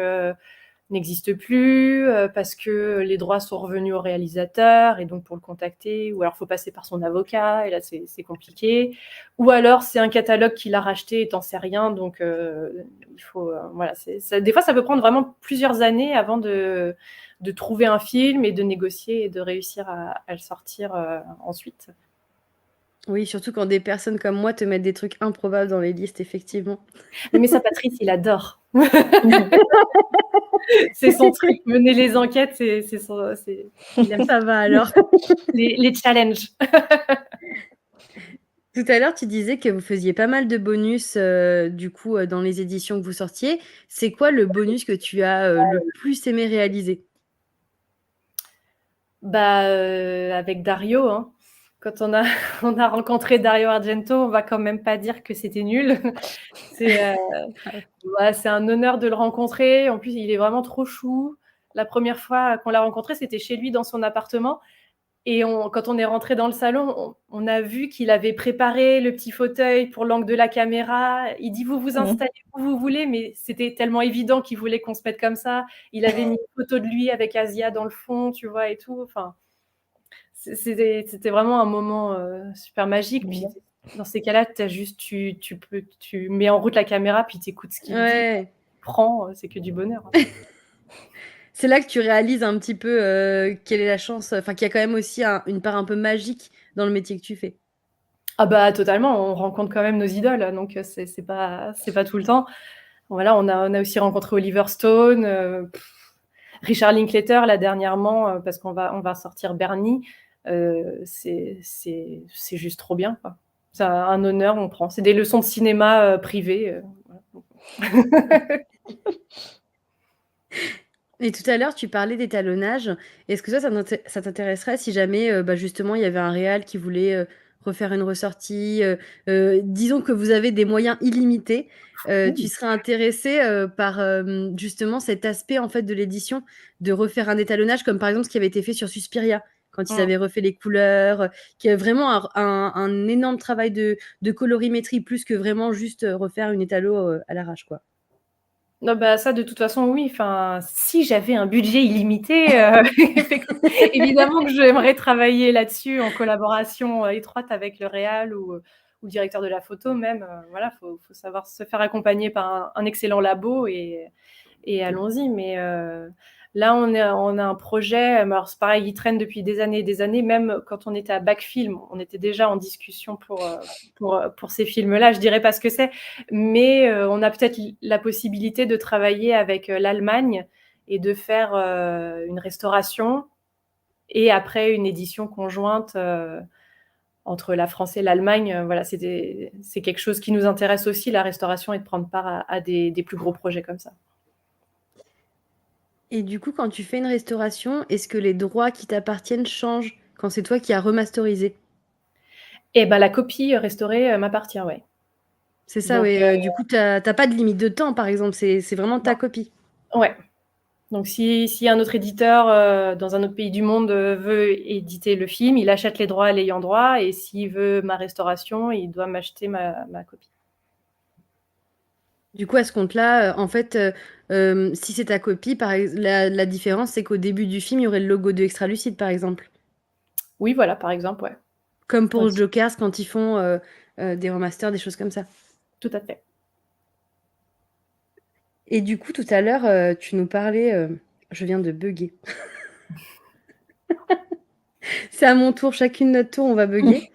n'existent plus, parce que les droits sont revenus au réalisateur et donc pour le contacter, ou alors il faut passer par son avocat et là, c'est compliqué. Ou alors, c'est un catalogue qu'il a racheté et t'en sais rien. Donc, il faut... voilà, des fois, ça peut prendre vraiment plusieurs années avant de trouver un film et de négocier et de réussir à le sortir ensuite. Oui, surtout quand des personnes comme moi te mettent des trucs improbables dans les listes, effectivement. Mais ça, Patrice, il adore. C'est son truc. Mener les enquêtes, il aime ça va alors. les challenges. Tout à l'heure, tu disais que vous faisiez pas mal de bonus du coup dans les éditions que vous sortiez. C'est quoi le bonus que tu as le plus aimé réaliser? Bah, avec Dario, hein. quand on a on a rencontré Dario Argento, on va quand même pas dire que c'était nul. C'est, ouais, c'est un honneur de le rencontrer. En plus, il est vraiment trop chou. La première fois qu'on l'a rencontré, c'était chez lui dans son appartement et quand on est rentré dans le salon, on a vu qu'il avait préparé le petit fauteuil pour l'angle de la caméra. Il dit: «Vous vous Mmh. installez où vous voulez», mais c'était tellement évident qu'il voulait qu'on se mette comme ça. Il avait mis une photo de lui avec Asia dans le fond, tu vois? Et tout. Enfin, c'était vraiment un moment, super magique. Puis Bien. dans ces cas-là, tu mets en route la caméra, puis tu écoutes ce qu'il dit. Ouais. Prends, c'est que du bonheur, hein. C'est là que tu réalises un petit peu, quelle est la chance, enfin qu'il y a quand même aussi une part un peu magique dans le métier que tu fais. Ah bah, totalement, on rencontre quand même nos idoles, donc c'est pas tout le temps. Voilà, on a aussi rencontré Oliver Stone, Richard Linklater là dernièrement, parce qu'on va sortir Bernie. C'est juste trop bien, quoi. C'est un honneur, on prend. C'est des leçons de cinéma, privées, voilà. Et tout à l'heure, tu parlais d'étalonnage. Est-ce que ça t'intéresserait si jamais, bah, justement, il y avait un réal qui voulait, refaire une ressortie, disons que vous avez des moyens illimités, tu Mmh. serais intéressé par, justement cet aspect, en fait, de l'édition, de refaire un étalonnage comme, par exemple, ce qui avait été fait sur Suspiria, quand ils Mmh. avaient refait les couleurs, qu'il y a vraiment un énorme travail de colorimétrie plus que vraiment juste, refaire une étalo, à l'arrache, quoi. Non, bah, ça, de toute façon, oui. Enfin, si j'avais un budget illimité, évidemment que j'aimerais travailler là-dessus en collaboration, étroite avec le réal ou le directeur de la photo même, voilà, faut savoir se faire accompagner par un excellent labo et allons-y. Mais là, on a un projet, alors c'est pareil, il traîne depuis des années et des années. Même quand on était à Backfilm, on était déjà en discussion pour ces films-là. Je dirais pas ce que c'est, mais on a peut-être la possibilité de travailler avec l'Allemagne et de faire une restauration et après une édition conjointe entre la France et l'Allemagne. Voilà, c'est quelque chose qui nous intéresse aussi, la restauration, et de prendre part à des plus gros projets comme ça. Et du coup, quand tu fais une restauration, est-ce que les droits qui t'appartiennent changent quand c'est toi qui as remasterisé? Et ben la copie restaurée m'appartient, ouais. C'est ça, Donc oui. Du coup, t'as pas de limite de temps, par exemple. C'est vraiment ta non, copie. ouais. Donc si un autre éditeur dans un autre pays du monde veut éditer le film, il achète les droits à l'ayant droit, et s'il veut ma restauration, il doit m'acheter ma copie. Du coup, à ce compte-là, en fait, si c'est ta copie, la différence, c'est qu'au début du film, il y aurait le logo de Extra Lucide, par exemple. Oui, voilà, par exemple, ouais. Comme pour Aussi, Jokers quand ils font des remasters, des choses comme ça. tout à fait. Et du coup, tout à l'heure, tu nous parlais. Je viens de bugger. C'est à mon tour, chacune notre tour, on va bugger.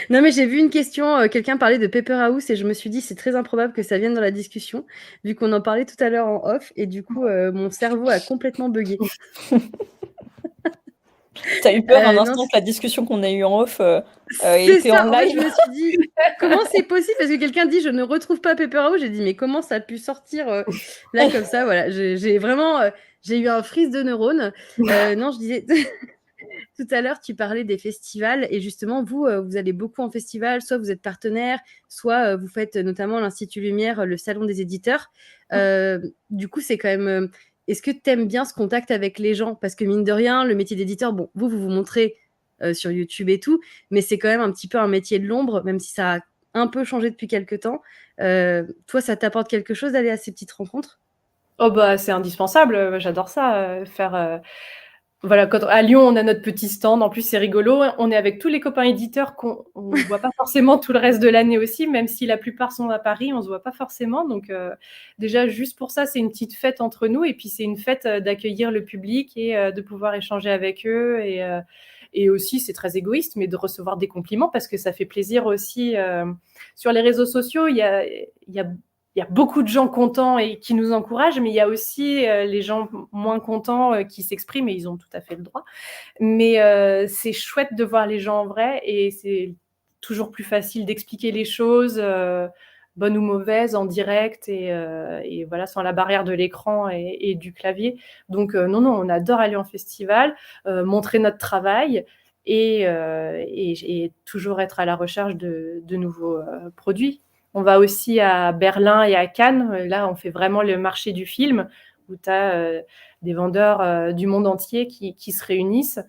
Non, mais j'ai vu une question, quelqu'un parlait de Paper House et je me suis dit: «C'est très improbable que ça vienne dans la discussion», vu qu'on en parlait tout à l'heure en off et du coup, mon cerveau a complètement buggé. Tu as eu peur un Non, instant que la discussion qu'on a eue en off, c'est était en ça, en fait, je live? me suis dit: «Comment c'est possible?» parce que quelqu'un dit: «Je ne retrouve pas Paper House», j'ai dit: «Mais comment ça a pu sortir, là comme ça?» Voilà, j'ai vraiment, j'ai eu un freeze de neurones. Non, je disais tout à l'heure, tu parlais des festivals et justement, vous, vous allez beaucoup en festival, soit vous êtes partenaire, soit vous faites notamment l'Institut Lumière, le salon des éditeurs. Du coup, c'est quand même. Est-ce que tu aimes bien ce contact avec les gens? Parce que mine de rien, le métier d'éditeur, bon, vous vous montrez sur YouTube et tout, mais c'est quand même un petit peu un métier de l'ombre, même si ça a un peu changé depuis quelques temps. Toi, ça t'apporte quelque chose d'aller à ces petites rencontres? Oh bah, c'est indispensable, j'adore ça, faire, voilà, quand à Lyon, on a notre petit stand. En plus, c'est rigolo, on est avec tous les copains éditeurs qu'on ne voit pas forcément tout le reste de l'année aussi, même si la plupart sont à Paris, on se voit pas forcément. Donc déjà juste pour ça, c'est une petite fête entre nous, et puis c'est une fête, d'accueillir le public et de pouvoir échanger avec eux, et aussi c'est très égoïste, mais de recevoir des compliments parce que ça fait plaisir aussi. Sur les réseaux sociaux, il y a beaucoup de gens contents et qui nous encouragent, mais il y a aussi les gens moins contents qui s'expriment, et ils ont tout à fait le droit. Mais c'est chouette de voir les gens en vrai, et c'est toujours plus facile d'expliquer les choses, bonnes ou mauvaises, en direct, et voilà, sans la barrière de l'écran et du clavier. Donc non, non, on adore aller en festival, montrer notre travail. et toujours être à la recherche de nouveaux produits. On va aussi à Berlin et à Cannes. Là, on fait vraiment le marché du film où tu as des vendeurs du monde entier qui se réunissent.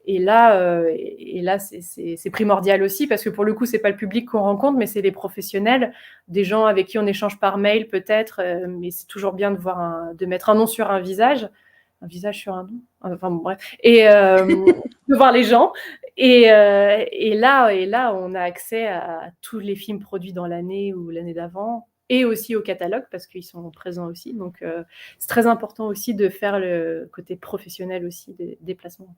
Et là c'est primordial aussi parce que pour le coup, c'est pas le public qu'on rencontre, mais c'est les professionnels, des gens avec qui on échange par mail peut-être, mais c'est toujours bien de mettre un nom sur un visage sur un nom. Enfin bon, bref. Et de voir les gens. Et là, on a accès à tous les films produits dans l'année ou l'année d'avant, et aussi au catalogue parce qu'ils sont présents aussi. Donc, c'est très important aussi de faire le côté professionnel aussi des déplacements.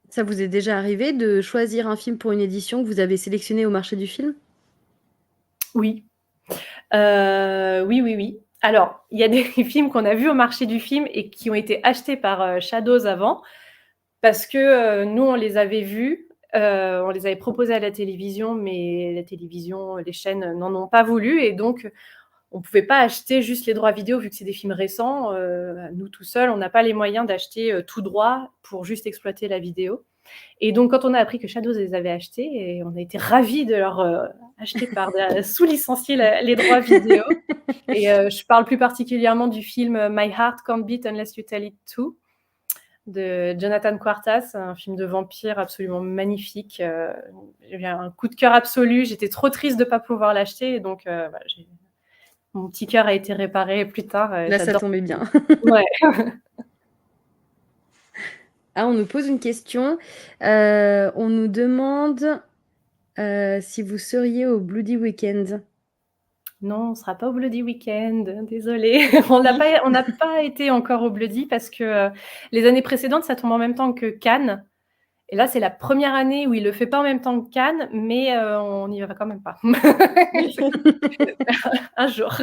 Ça vous est déjà arrivé de choisir un film pour une édition que vous avez sélectionné au marché du film? Oui. Oui. Alors, il y a des films qu'on a vus au marché du film et qui ont été achetés par Shadows avant, parce que nous, on les avait vus, on les avait proposés à la télévision, mais la télévision, les chaînes n'en ont pas voulu, et donc on ne pouvait pas acheter juste les droits vidéo vu que c'est des films récents. Nous, tout seuls, on n'a pas les moyens d'acheter tout droit pour juste exploiter la vidéo. Et donc, quand on a appris que Shadows les avait achetés, et on a été ravis de leur acheter sous-licencier les droits vidéo. Et je parle plus particulièrement du film My Heart Can't Beat Unless You Tell It To, de Jonathan Quartas, un film de vampire absolument magnifique. J'ai eu un coup de cœur absolu. J'étais trop triste de ne pas pouvoir l'acheter. Et donc, voilà, mon petit cœur a été réparé plus tard. Là, ça tombait bien. Ouais. Ah, on nous pose une question. On nous demande si vous seriez au Bloody Weekend. Non, on ne sera pas au Bloody Weekend, désolée. On n'a pas été encore au Bloody parce que les années précédentes, ça tombe en même temps que Cannes. Et là, c'est la première année où il ne le fait pas en même temps que Cannes, mais on n'y va quand même pas. Un jour.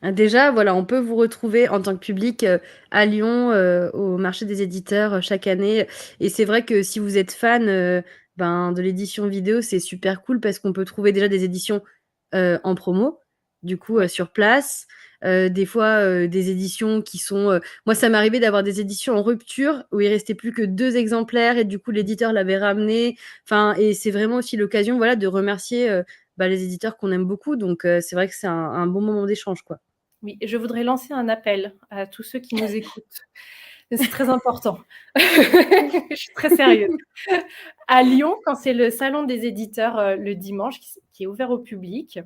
Déjà, voilà, on peut vous retrouver en tant que public à Lyon, au marché des éditeurs chaque année. Et c'est vrai que si vous êtes fan de l'édition vidéo, c'est super cool parce qu'on peut trouver déjà des éditions en promo, du coup, sur place. Des fois, des éditions qui sont... Moi, ça m'est arrivé d'avoir des éditions en rupture où il restait plus que 2 exemplaires et du coup, l'éditeur l'avait ramené. Enfin, et c'est vraiment aussi l'occasion, voilà, de remercier les éditeurs qu'on aime beaucoup. Donc, c'est vrai que c'est un bon moment d'échange, quoi. Oui, je voudrais lancer un appel à tous ceux qui nous écoutent. C'est très important. Je suis très sérieuse. À Lyon, quand c'est le salon des éditeurs le dimanche, qui est ouvert au public,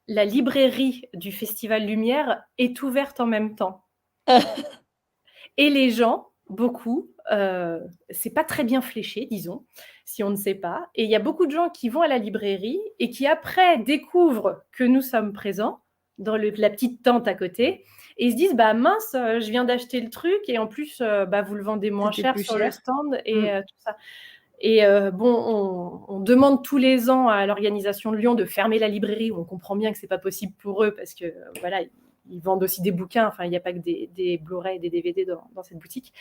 la librairie du Festival Lumière est ouverte en même temps. Et les gens, beaucoup, c'est pas très bien fléché, disons, si on ne sait pas. Et il y a beaucoup de gens qui vont à la librairie et qui après découvrent que nous sommes présents dans la petite tente à côté, et ils se disent mince, je viens d'acheter le truc et en plus vous le vendez moins cher sur le stand et tout ça. Et on demande tous les ans à l'organisation de Lyon de fermer la librairie, où on comprend bien que c'est pas possible pour eux parce que voilà, ils vendent aussi des bouquins. Enfin, il n'y a pas que des Blu-ray et des DVD dans cette boutique.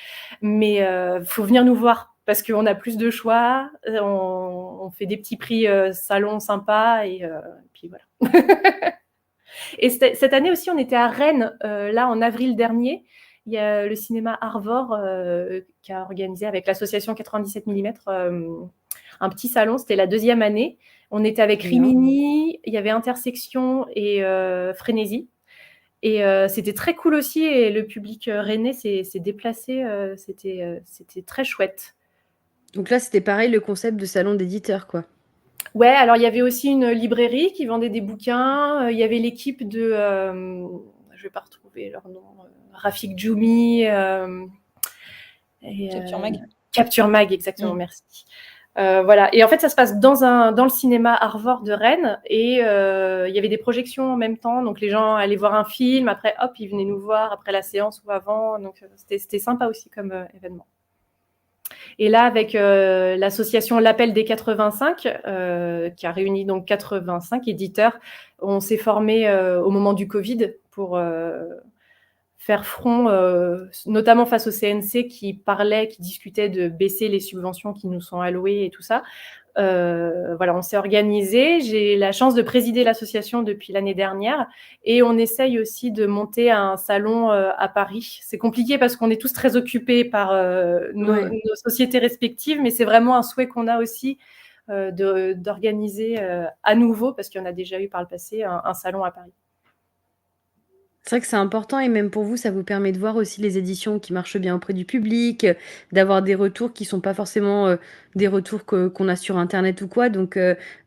Mais faut venir nous voir parce qu'on a plus de choix. On fait des petits prix salon sympas et puis voilà. Et cette année aussi, on était à Rennes, là, en avril dernier. Il y a le cinéma Arvor qui a organisé avec l'association 97 mm un petit salon. C'était la 2e année. On était avec Rimini, il y avait Intersection et Frénésie. Et c'était très cool aussi. Et le public rennais s'est déplacé. C'était très chouette. Donc là, c'était pareil, le concept de salon d'éditeur, quoi. Ouais, alors il y avait aussi une librairie qui vendait des bouquins. Il y avait l'équipe de... je ne vais pas retrouver leur nom. Rafik Djoumi. Capture Mag. Capture Mag, exactement, merci. Voilà. Et en fait, ça se passe dans le cinéma Arvor de Rennes. Et il y avait des projections en même temps. Donc les gens allaient voir un film. Après, hop, ils venaient nous voir après la séance ou avant. Donc c'était sympa aussi comme événement. Et là, avec l'association L'Appel des 85, qui a réuni donc 85 éditeurs, on s'est formé au moment du Covid pour faire front, notamment face au CNC qui discutait de baisser les subventions qui nous sont allouées et tout ça. Voilà, on s'est organisé. J'ai la chance de présider l'association depuis l'année dernière et on essaye aussi de monter un salon à Paris. C'est compliqué parce qu'on est tous très occupés par nos sociétés respectives, mais c'est vraiment un souhait qu'on a aussi d'organiser à nouveau, parce qu'il y en a déjà eu par le passé, un salon à Paris. C'est vrai que c'est important et même pour vous, ça vous permet de voir aussi les éditions qui marchent bien auprès du public, d'avoir des retours qui sont pas forcément, des retours qu'on a sur internet ou quoi. Donc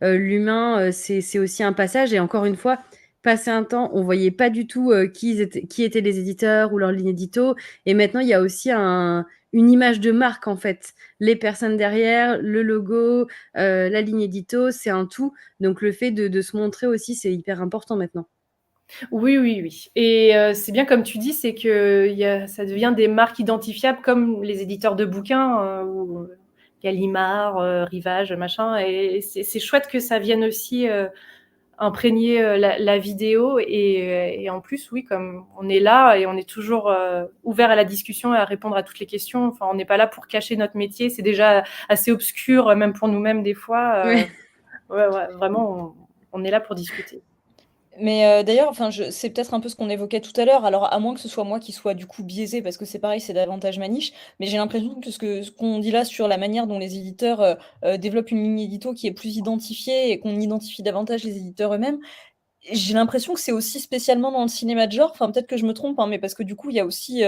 l'humain, c'est aussi un passage et encore une fois, passé un temps, on voyait pas du tout, qui étaient les éditeurs ou leur ligne édito et maintenant il y a aussi une image de marque en fait. Les personnes derrière, le logo, la ligne édito, c'est un tout. Donc le fait de se montrer aussi, c'est hyper important maintenant. Oui, oui, oui. Et c'est bien comme tu dis, c'est que ça devient des marques identifiables comme les éditeurs de bouquins, ou Gallimard, Rivage, machin. Et c'est chouette que ça vienne aussi imprégner la vidéo. Et en plus, oui, comme on est là et on est toujours ouvert à la discussion et à répondre à toutes les questions. Enfin, on n'est pas là pour cacher notre métier. C'est déjà assez obscur, même pour nous-mêmes des fois. Ouais. Ouais, vraiment, on est là pour discuter. Mais d'ailleurs, enfin, c'est peut-être un peu ce qu'on évoquait tout à l'heure, alors à moins que ce soit moi qui soit du coup biaisée parce que c'est pareil, c'est davantage ma niche, mais j'ai l'impression que ce qu'on dit là sur la manière dont les éditeurs, développent une ligne édito qui est plus identifiée et qu'on identifie davantage les éditeurs eux-mêmes, j'ai l'impression que c'est aussi spécialement dans le cinéma de genre, enfin peut-être que je me trompe, hein, mais parce que du coup, il y a aussi,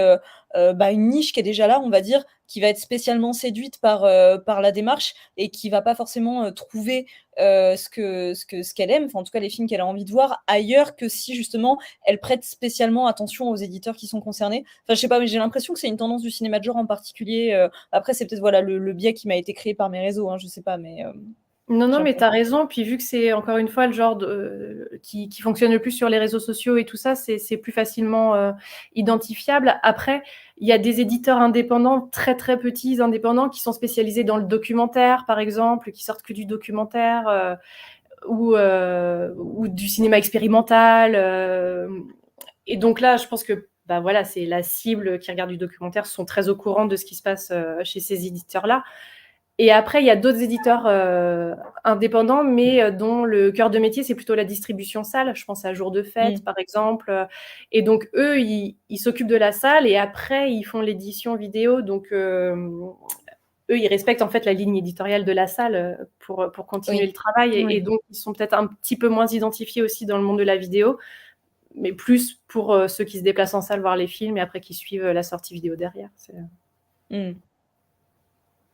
bah, une niche qui est déjà là, on va dire, qui va être spécialement séduite par la démarche et qui va pas forcément, trouver, ce qu'elle aime, enfin en tout cas les films qu'elle a envie de voir ailleurs que si justement elle prête spécialement attention aux éditeurs qui sont concernés. Enfin je sais pas, mais j'ai l'impression que c'est une tendance du cinéma de genre en particulier, après c'est peut-être voilà le biais qui m'a été créé par mes réseaux, hein, je sais pas, mais Non, j'ai mais tu as l'impression. raison. Puis vu que c'est encore une fois le genre qui fonctionne le plus sur les réseaux sociaux et tout ça, c'est plus facilement identifiable. Après, il y a des éditeurs indépendants, très très petits indépendants, qui sont spécialisés dans le documentaire, par exemple, qui sortent que du documentaire ou du cinéma expérimental. Et donc là, je pense que bah voilà, c'est la cible qui regarde du documentaire, sont très au courant de ce qui se passe chez ces éditeurs-là. Et après, il y a d'autres éditeurs indépendants, mais dont le cœur de métier, c'est plutôt la distribution salle. Je pense à Jour de Fête, par exemple. Et donc, eux, ils s'occupent de la salle et après, ils font l'édition vidéo. Donc, eux, ils respectent en fait la ligne éditoriale de la salle pour continuer Oui. le travail. Et donc, ils sont peut-être un petit peu moins identifiés aussi dans le monde de la vidéo, mais plus pour ceux qui se déplacent en salle voir les films et après qui suivent la sortie vidéo derrière. Mmh.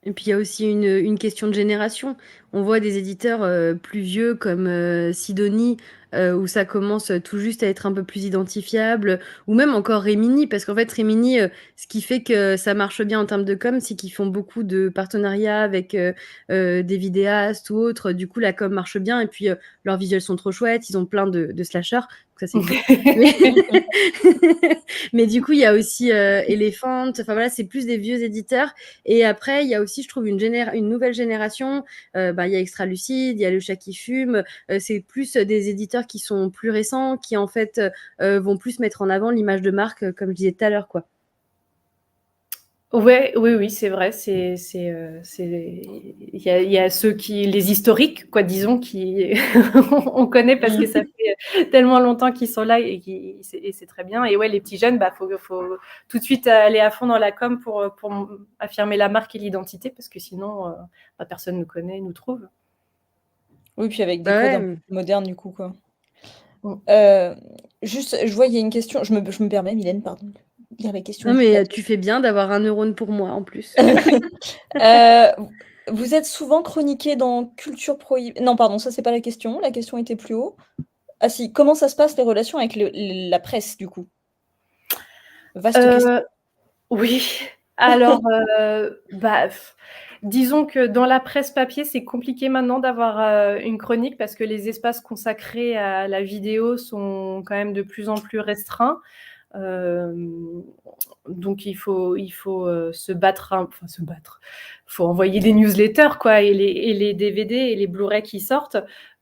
Et puis il y a aussi une question de génération. On voit des éditeurs plus vieux comme Sidonie, où ça commence tout juste à être un peu plus identifiable, ou même encore Rimini, parce qu'en fait Rimini, ce qui fait que ça marche bien en termes de com, c'est qu'ils font beaucoup de partenariats avec des vidéastes ou autres. Du coup, la com marche bien, et puis leurs visuels sont trop chouettes, ils ont plein de slashers, donc ça c'est cool. Mais du coup, il y a aussi Elephant, enfin voilà, c'est plus des vieux éditeurs. Et après, il y a aussi, je trouve, une nouvelle génération. Il y a Extra Lucide, il y a Le Chat qui fume. C'est plus des éditeurs qui sont plus récents, qui en fait vont plus mettre en avant l'image de marque, comme je disais tout à l'heure, quoi. Ouais, oui, c'est vrai. Il y a ceux les historiques, quoi, disons, qui on connaît parce que ça Mmh. fait tellement longtemps qu'ils sont là et c'est très bien. Et ouais, les petits jeunes, bah, faut tout de suite aller à fond dans la com pour affirmer la marque et l'identité parce que sinon, bah, personne nous connaît, nous trouve. Oui, puis avec des Bah codes ouais. un peu plus modernes du coup, quoi. Mm. Juste, je vois, il y a une question, je me permets, Mylène, pardon, de lire les questions Non, du mais plateau. tu fais bien d'avoir un neurone pour moi en plus. Heu, vous êtes souvent chroniquée dans Culture Prohibée, non, pardon, ça, c'est pas la question était plus haut. Ah si, comment ça se passe les relations avec la presse, du coup? Vaste question. Euh, Oui, alors, bah, disons que dans la presse papier, c'est compliqué maintenant d'avoir une chronique parce que les espaces consacrés à la vidéo sont quand même de plus en plus restreints. Euh, donc se battre, enfin se battre. Il faut envoyer des newsletters quoi et les DVD et les Blu-ray qui sortent.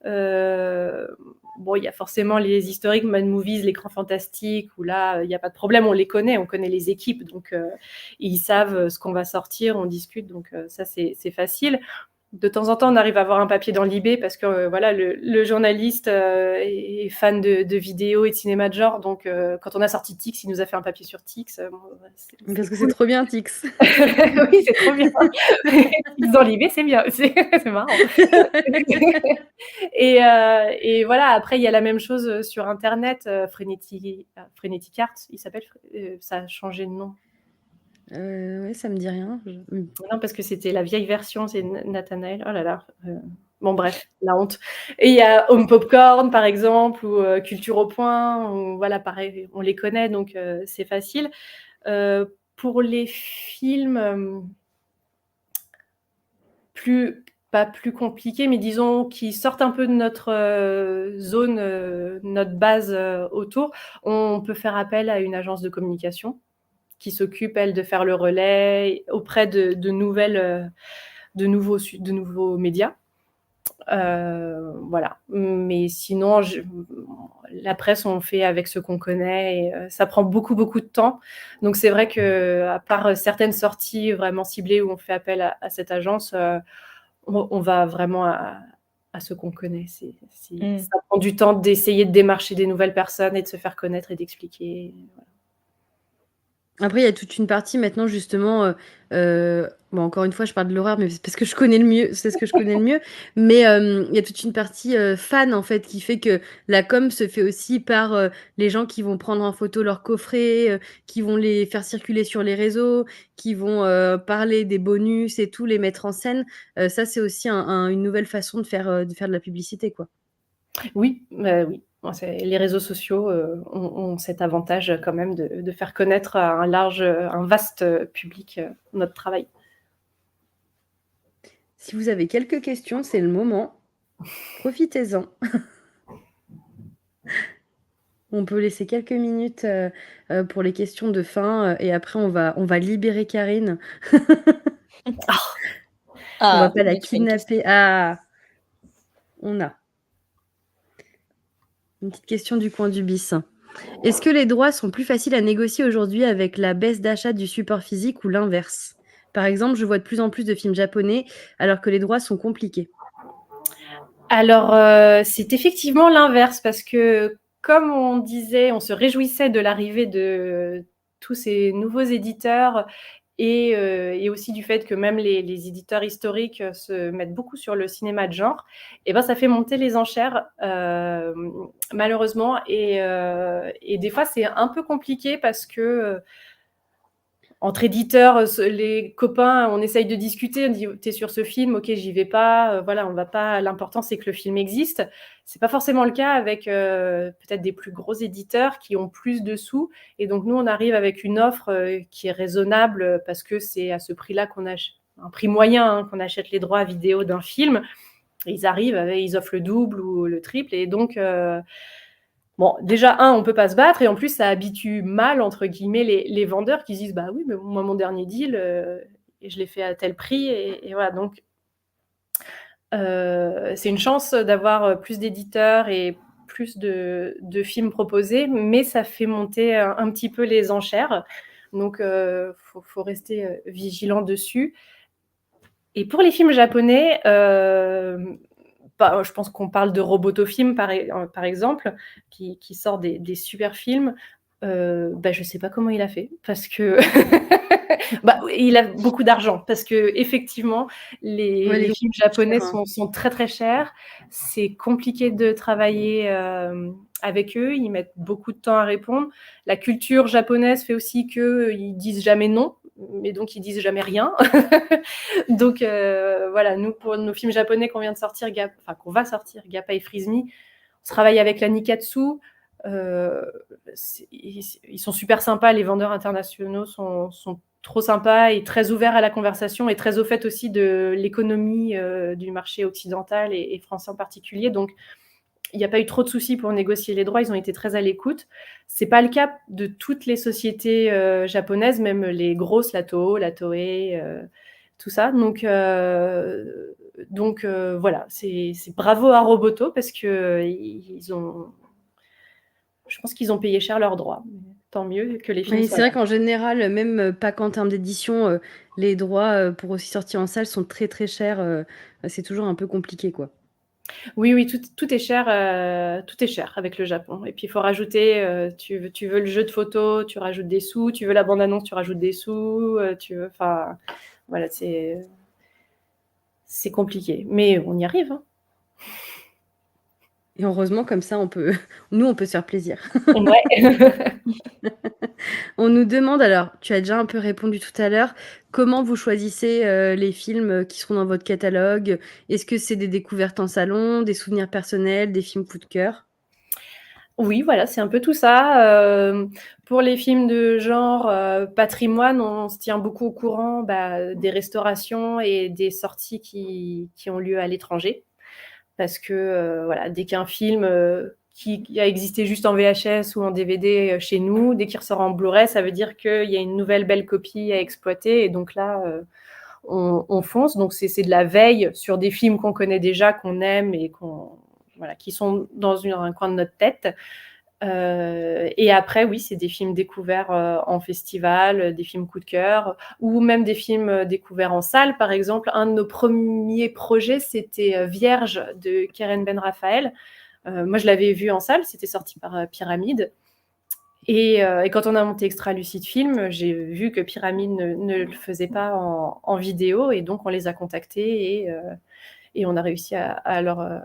Euh, bon, il y a forcément les historiques, Mad Movies, l'écran fantastique, où là, il n'y a pas de problème, on les connaît, on connaît les équipes, donc ils savent ce qu'on va sortir, on discute, donc ça, c'est facile. De temps en temps, on arrive à avoir un papier dans l'IB parce que voilà, le journaliste est fan de vidéos et de cinéma de genre. Donc, quand on a sorti Tix, il nous a fait un papier sur Tix. Parce que cool. c'est trop bien, Tix. Oui, c'est trop bien. Tix dans l'IB, c'est bien. C'est marrant. Et voilà, après, il y a la même chose sur Internet. Frenetic Arts, il s'appelle. Ça a changé de nom. Ouais, ça me dit rien. Non, parce que c'était la vieille version, c'est Nathanaël. Oh là là. Bon, bref, la honte. Et il y a Home Popcorn, par exemple, ou Culture au Point. Ou, voilà, pareil, on les connaît, donc c'est facile. Pour les films pas plus compliqués, mais disons qui sortent un peu de notre zone, notre base autour, on peut faire appel à une agence de communication qui s'occupe, elle, de faire le relais auprès de nouveaux médias. Voilà. Mais sinon, la presse, on fait avec ce qu'on connaît et ça prend beaucoup, beaucoup de temps. Donc, c'est vrai qu'à part certaines sorties vraiment ciblées où on fait appel à cette agence, on va vraiment à ce qu'on connaît. Ça prend du temps d'essayer de démarcher des nouvelles personnes et de se faire connaître et d'expliquer. Voilà. Après, il y a toute une partie maintenant, justement. Bon, encore une fois, je parle de l'horreur, mais c'est parce que je connais le mieux, c'est ce que je connais le mieux. Mais il y a toute une partie fan, en fait, qui fait que la com se fait aussi par les gens qui vont prendre en photo leurs coffrets, qui vont les faire circuler sur les réseaux, qui vont parler des bonus et tout, les mettre en scène. Ça, c'est aussi une nouvelle façon de faire de la publicité, quoi. Oui, oui. Les réseaux sociaux ont cet avantage quand même de faire connaître à un vaste public notre travail. Si vous avez quelques questions, c'est le moment. Profitez-en. On peut laisser quelques minutes pour les questions de fin et après on va libérer Karine. On va pas la kidnapper. Ah, on a une petite question du coin du bis. Est-ce que les droits sont plus faciles à négocier aujourd'hui avec la baisse d'achat du support physique ou l'inverse? Par exemple, je vois de plus en plus de films japonais alors que les droits sont compliqués. Alors, c'est effectivement l'inverse parce que, comme on disait, on se réjouissait de l'arrivée de tous ces nouveaux éditeurs et aussi du fait que même les éditeurs historiques se mettent beaucoup sur le cinéma de genre, et ben ça fait monter les enchères malheureusement et des fois c'est un peu compliqué parce que entre éditeurs, les copains, on essaye de discuter, on dit t'es sur ce film, ok j'y vais pas, voilà on va pas. L'important c'est que le film existe. C'est pas forcément le cas avec peut-être des plus gros éditeurs qui ont plus de sous et donc nous on arrive avec une offre qui est raisonnable parce que c'est à ce prix-là qu'on achète, un prix moyen qu'on achète les droits vidéo d'un film. Et ils arrivent, ils offrent le double ou le triple et donc bon, déjà, on peut pas se battre et en plus, ça habitue mal, entre guillemets, les vendeurs qui se disent bah oui, mais moi, mon dernier deal, je l'ai fait à tel prix et voilà. Donc, c'est une chance d'avoir plus d'éditeurs et plus de films proposés, mais ça fait monter un petit peu les enchères. Donc, faut rester vigilant dessus. Et pour les films japonais, je pense qu'on parle de Robotofilm par exemple, qui sort des super films. Je sais pas comment il a fait parce que il a beaucoup d'argent parce que effectivement les films japonais sont très très chers. C'est compliqué de travailler avec eux. Ils mettent beaucoup de temps à répondre. La culture japonaise fait aussi qu'ils disent jamais non, mais donc ils disent jamais rien. Donc voilà, nous pour nos films japonais qu'on vient de sortir, qu'on va sortir, Gappa et Freeze Me, on travaille avec la Nikatsu. Ils sont super sympas, les vendeurs internationaux sont trop sympas et très ouverts à la conversation et très au fait aussi de l'économie du marché occidental et français en particulier. Donc il n'y a pas eu trop de soucis pour négocier les droits, ils ont été très à l'écoute. C'est pas le cas de toutes les sociétés japonaises, même les grosses, la Toho, la Toei, tout ça. Donc Donc voilà, c'est bravo à Roboto parce que je pense qu'ils ont payé cher leurs droits. Tant mieux que les films Oui, soient c'est vrai là. qu'en général, même pas qu'en termes d'édition, les droits pour aussi sortir en salle sont très très chers. C'est toujours un peu compliqué, quoi. Oui, oui, tout est cher avec le Japon. Et puis il faut rajouter, tu veux le jeu de photos, tu rajoutes des sous, tu veux la bande-annonce, tu rajoutes des sous, enfin, voilà, c'est compliqué. Mais on y arrive, hein. Et heureusement, comme ça, nous, on peut se faire plaisir. Ouais. On nous demande, alors, tu as déjà un peu répondu tout à l'heure, comment vous choisissez les films qui seront dans votre catalogue? Est-ce que c'est des découvertes en salon, des souvenirs personnels, des films coup de cœur? Oui, voilà, c'est un peu tout ça. Pour les films de genre patrimoine, on se tient beaucoup au courant des restaurations et des sorties qui ont lieu à l'étranger. Parce que voilà, dès qu'un film qui a existé juste en VHS ou en DVD chez nous, dès qu'il ressort en Blu-ray, ça veut dire qu'il y a une nouvelle belle copie à exploiter. Et donc là, on fonce. Donc c'est de la veille sur des films qu'on connaît déjà, qu'on aime et voilà, qui sont dans un coin de notre tête. Et après, oui, c'est des films découverts en festival, des films coup de cœur, ou même des films découverts en salle. Par exemple, un de nos premiers projets, c'était Vierge de Keren Ben Raphaël. Moi, je l'avais vu en salle, c'était sorti par Pyramide. Et quand on a monté Extra Lucide Film, j'ai vu que Pyramide ne le faisait pas en vidéo, et donc on les a contactés et on a réussi à leur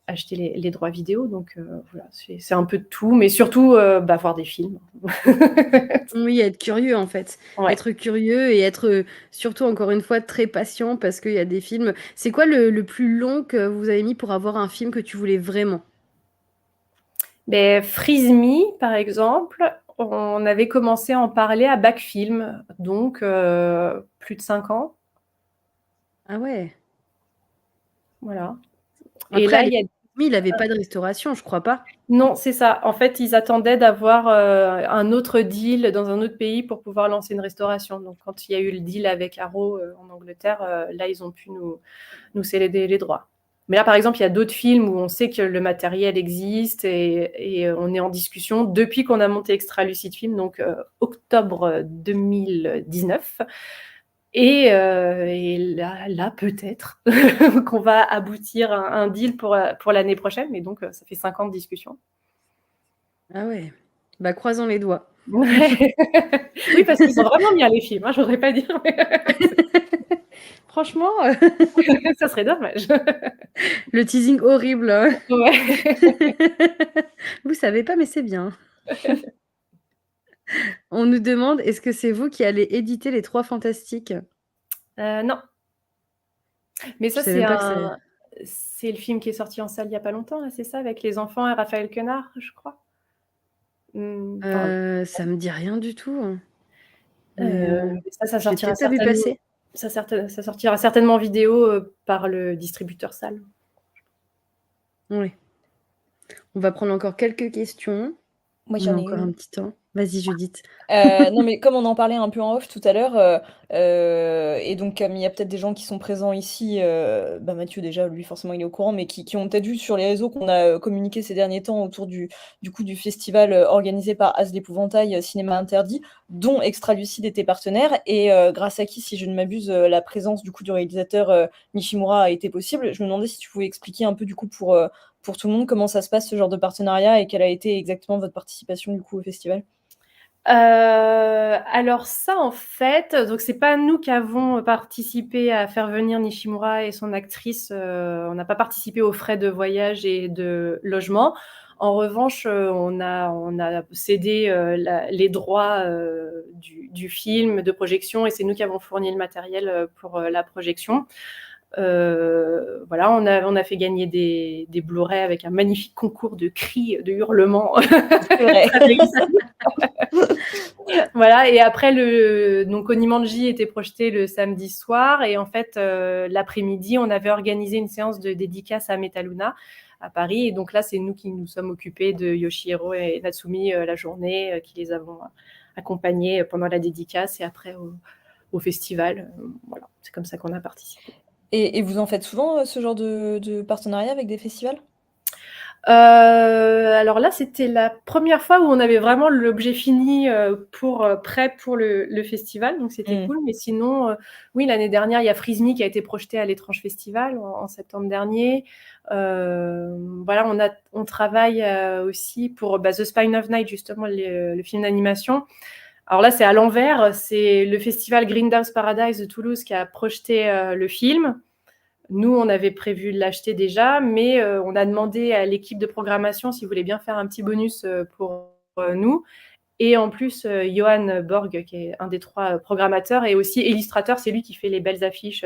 acheter les droits vidéo. Donc voilà, c'est un peu de tout, mais surtout voir des films. Oui, être curieux en fait. Ouais. Être curieux et être surtout encore une fois très patient parce qu'il y a des films. C'est quoi le plus long que vous avez mis pour avoir un film que tu voulais vraiment? Freeze Me, par exemple, on avait commencé à en parler à Backfilm, donc plus de 5 ans. Ah ouais. Voilà. Et Après, à là, l'époque, il n'avait pas de restauration, je crois pas. non, c'est ça. En fait, ils attendaient d'avoir un autre deal dans un autre pays pour pouvoir lancer une restauration. Donc, quand il y a eu le deal avec Arrow en Angleterre, là, ils ont pu nous céder les droits. Mais là, par exemple, il y a d'autres films où on sait que le matériel existe et on est en discussion depuis qu'on a monté Extra Lucide Film, donc octobre 2019. Et là peut-être qu'on va aboutir à un deal pour l'année prochaine. Mais donc, ça fait 5 ans de discussion. Ah ouais. Bah, croisons les doigts. Ouais. Oui, parce qu'ils sont vraiment bien les films, hein, je voudrais pas dire. Mais Franchement, ça serait dommage. le teasing horrible. Ouais. Vous savez pas, mais c'est bien. On nous demande, est-ce que c'est vous qui allez éditer Les Trois Fantastiques? Non. Mais Je ça, sais même pas que c'est. c'est le film qui est sorti en salle il y a pas longtemps, là, c'est ça, avec les enfants et Raphaël Quenard, je crois. Enfin, Ça me dit rien du tout, hein. Mais ça je l'ai sortira peut-être pas vu certainement. passer. Ça sortira certainement en vidéo par le distributeur salle. Oui. On va prendre encore quelques questions. Moi, On a j'en ai encore un une. petit temps. Vas-y, Judith. Non, mais comme on en parlait un peu en off tout à l'heure, et donc comme il y a peut-être des gens qui sont présents ici, Mathieu déjà, lui forcément il est au courant, mais qui ont peut-être vu sur les réseaux qu'on a communiqué ces derniers temps autour du coup du festival organisé par As l'Épouvantail Cinéma Interdit, dont Extra Lucide était partenaire, et grâce à qui, si je ne m'abuse, la présence du coup du réalisateur Nishimura a été possible. Je me demandais si tu pouvais expliquer un peu du coup pour tout le monde comment ça se passe ce genre de partenariat et quelle a été exactement votre participation du coup au festival. Alors ça, en fait, donc c'est pas nous qui avons participé à faire venir Nishimura et son actrice. On n'a pas participé aux frais de voyage et de logement. En revanche, on a cédé les droits du film de projection, et c'est nous qui avons fourni le matériel pour la projection. Voilà, on a fait gagner des Blu-ray avec un magnifique concours de cris, de hurlements. C'est vrai. Voilà, et après, donc Onimanji était projeté le samedi soir, et en fait, l'après-midi, on avait organisé une séance de dédicace à Metaluna à Paris, et donc là, c'est nous qui nous sommes occupés de Yoshihiro et Natsumi la journée, qui les avons accompagnés pendant la dédicace et après au festival. Voilà, c'est comme ça qu'on a participé. Et vous en faites souvent, ce genre de partenariat avec des festivals? Alors là, c'était la première fois où on avait vraiment l'objet fini, prêt pour le festival, donc c'était Mmh. cool. Mais sinon, oui, l'année dernière, il y a Freeze Me qui a été projeté à l'Étrange Festival en septembre dernier. Voilà, on travaille, aussi pour, The Spine of Night, justement, le film d'animation. Alors là, c'est à l'envers, c'est le festival Grindhouse Paradise de Toulouse qui a projeté, le film. Nous, on avait prévu de l'acheter déjà, mais on a demandé à l'équipe de programmation s'ils voulaient bien faire un petit bonus pour nous. Et en plus, Johan Borg, qui est un des 3 programmateurs, et aussi illustrateur. C'est lui qui fait les belles affiches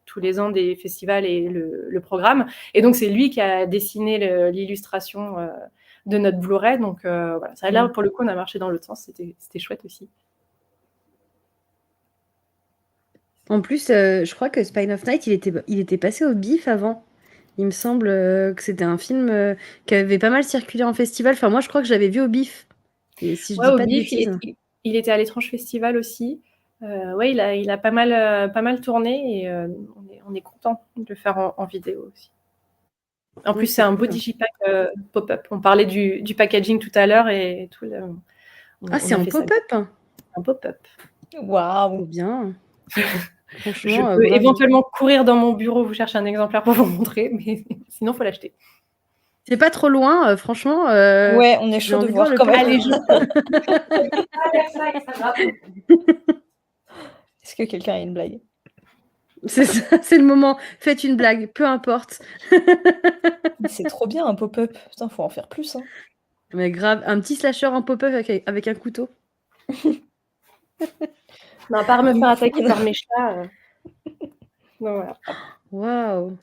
tous les ans des festivals et le programme. Et donc, c'est lui qui a dessiné l'illustration de notre Blu-ray. Donc, voilà. Ça, là, pour le coup, on a marché dans l'autre sens. C'était chouette aussi. En plus, je crois que Spine of Night, il était passé au BIF avant. Il me semble que c'était un film qui avait pas mal circulé en festival. Enfin, moi, je crois que je l'avais vu au BIF. Et si je Ouais, dis au pas de BIF, bêtises. il était à l'Étrange Festival aussi. Ouais, il a pas mal tourné, et on est content de le faire en vidéo aussi. En plus, c'est un beau Cool. digipack pop-up. On parlait du packaging tout à l'heure et tout. Ah, c'est a en fait ça. pop-up? Un pop-up. Trop Waouh! bien. Je Franchement, peux bravo. éventuellement courir dans mon bureau, vous chercher un exemplaire pour vous montrer, mais sinon, faut l'acheter. C'est pas trop loin, franchement. Ouais, on est J'ai chaud de envie de voir voir le quand même. Allez, je Est-ce que quelqu'un a une blague? C'est ça, c'est le moment. Faites une blague, peu importe. C'est trop bien un pop-up. Putain, faut en faire plus, hein. Mais grave, un petit slasher en pop-up avec un couteau. Non, à part me faire attaquer par mes chats. Donc voilà. Waouh.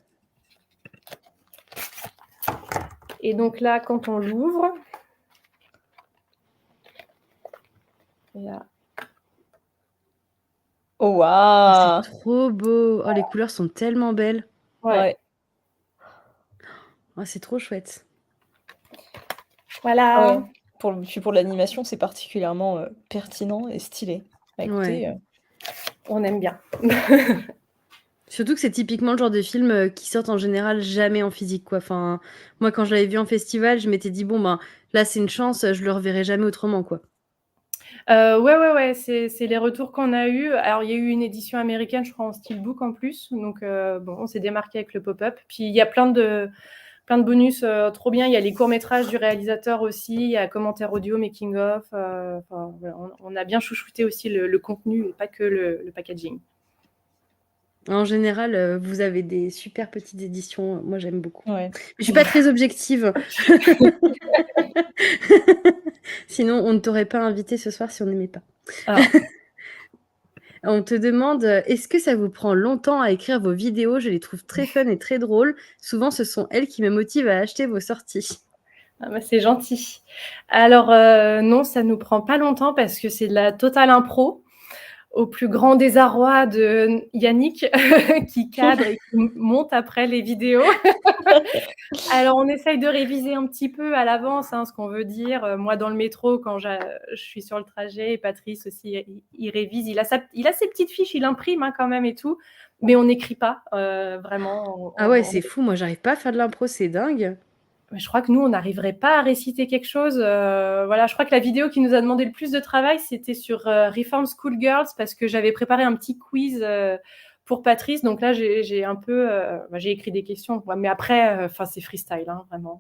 Et donc là, quand on l'ouvre, il y a... Oh waouh! C'est trop beau. Oh, les couleurs sont tellement belles. Ouais. Oh, c'est trop chouette. Voilà. Ouais. Pour l'animation, c'est particulièrement pertinent et stylé. Bah, écoutez, On aime bien. Surtout que c'est typiquement le genre de film qui sortent en général jamais en physique, quoi. Enfin, moi, quand je l'avais vu en festival, je m'étais dit, bon, ben, là, c'est une chance, je le reverrai jamais autrement, quoi. Ouais, c'est les retours qu'on a eus. Alors, il y a eu une édition américaine, je crois, en steelbook en plus. Donc, bon, on s'est démarqué avec le pop-up. Puis, il y a plein de bonus trop bien. Il y a les courts-métrages du réalisateur aussi. Il y a commentaires audio, making-of. Voilà, on a bien chouchouté aussi le contenu et pas que le packaging. En général, vous avez des super petites éditions. Moi, j'aime beaucoup. ouais. Je suis pas très objective. Sinon, on ne t'aurait pas invité ce soir si on n'aimait pas. Alors, On te demande, est-ce que ça vous prend longtemps à écrire vos vidéos? Je les trouve très fun et très drôles. Souvent, ce sont elles qui me motivent à acheter vos sorties. c'est gentil. Alors, non, ça nous prend pas longtemps parce que c'est de la totale impro, au plus grand désarroi de Yannick qui cadre et qui monte après les vidéos. Alors, on essaye de réviser un petit peu à l'avance ce qu'on veut dire. Moi, dans le métro, quand je suis sur le trajet, et Patrice aussi, il révise. Il a ses petites fiches, il imprime quand même et tout, mais on n'écrit pas vraiment. Ah ouais, c'est fou. Moi, j'arrive pas à faire de l'impro, c'est dingue. Je crois que nous, on n'arriverait pas à réciter quelque chose. Voilà, je crois que la vidéo qui nous a demandé le plus de travail, c'était sur Reform School Girls, parce que j'avais préparé un petit quiz pour Patrice. Donc là, j'ai un peu, j'ai écrit des questions, mais après, c'est freestyle, hein, vraiment.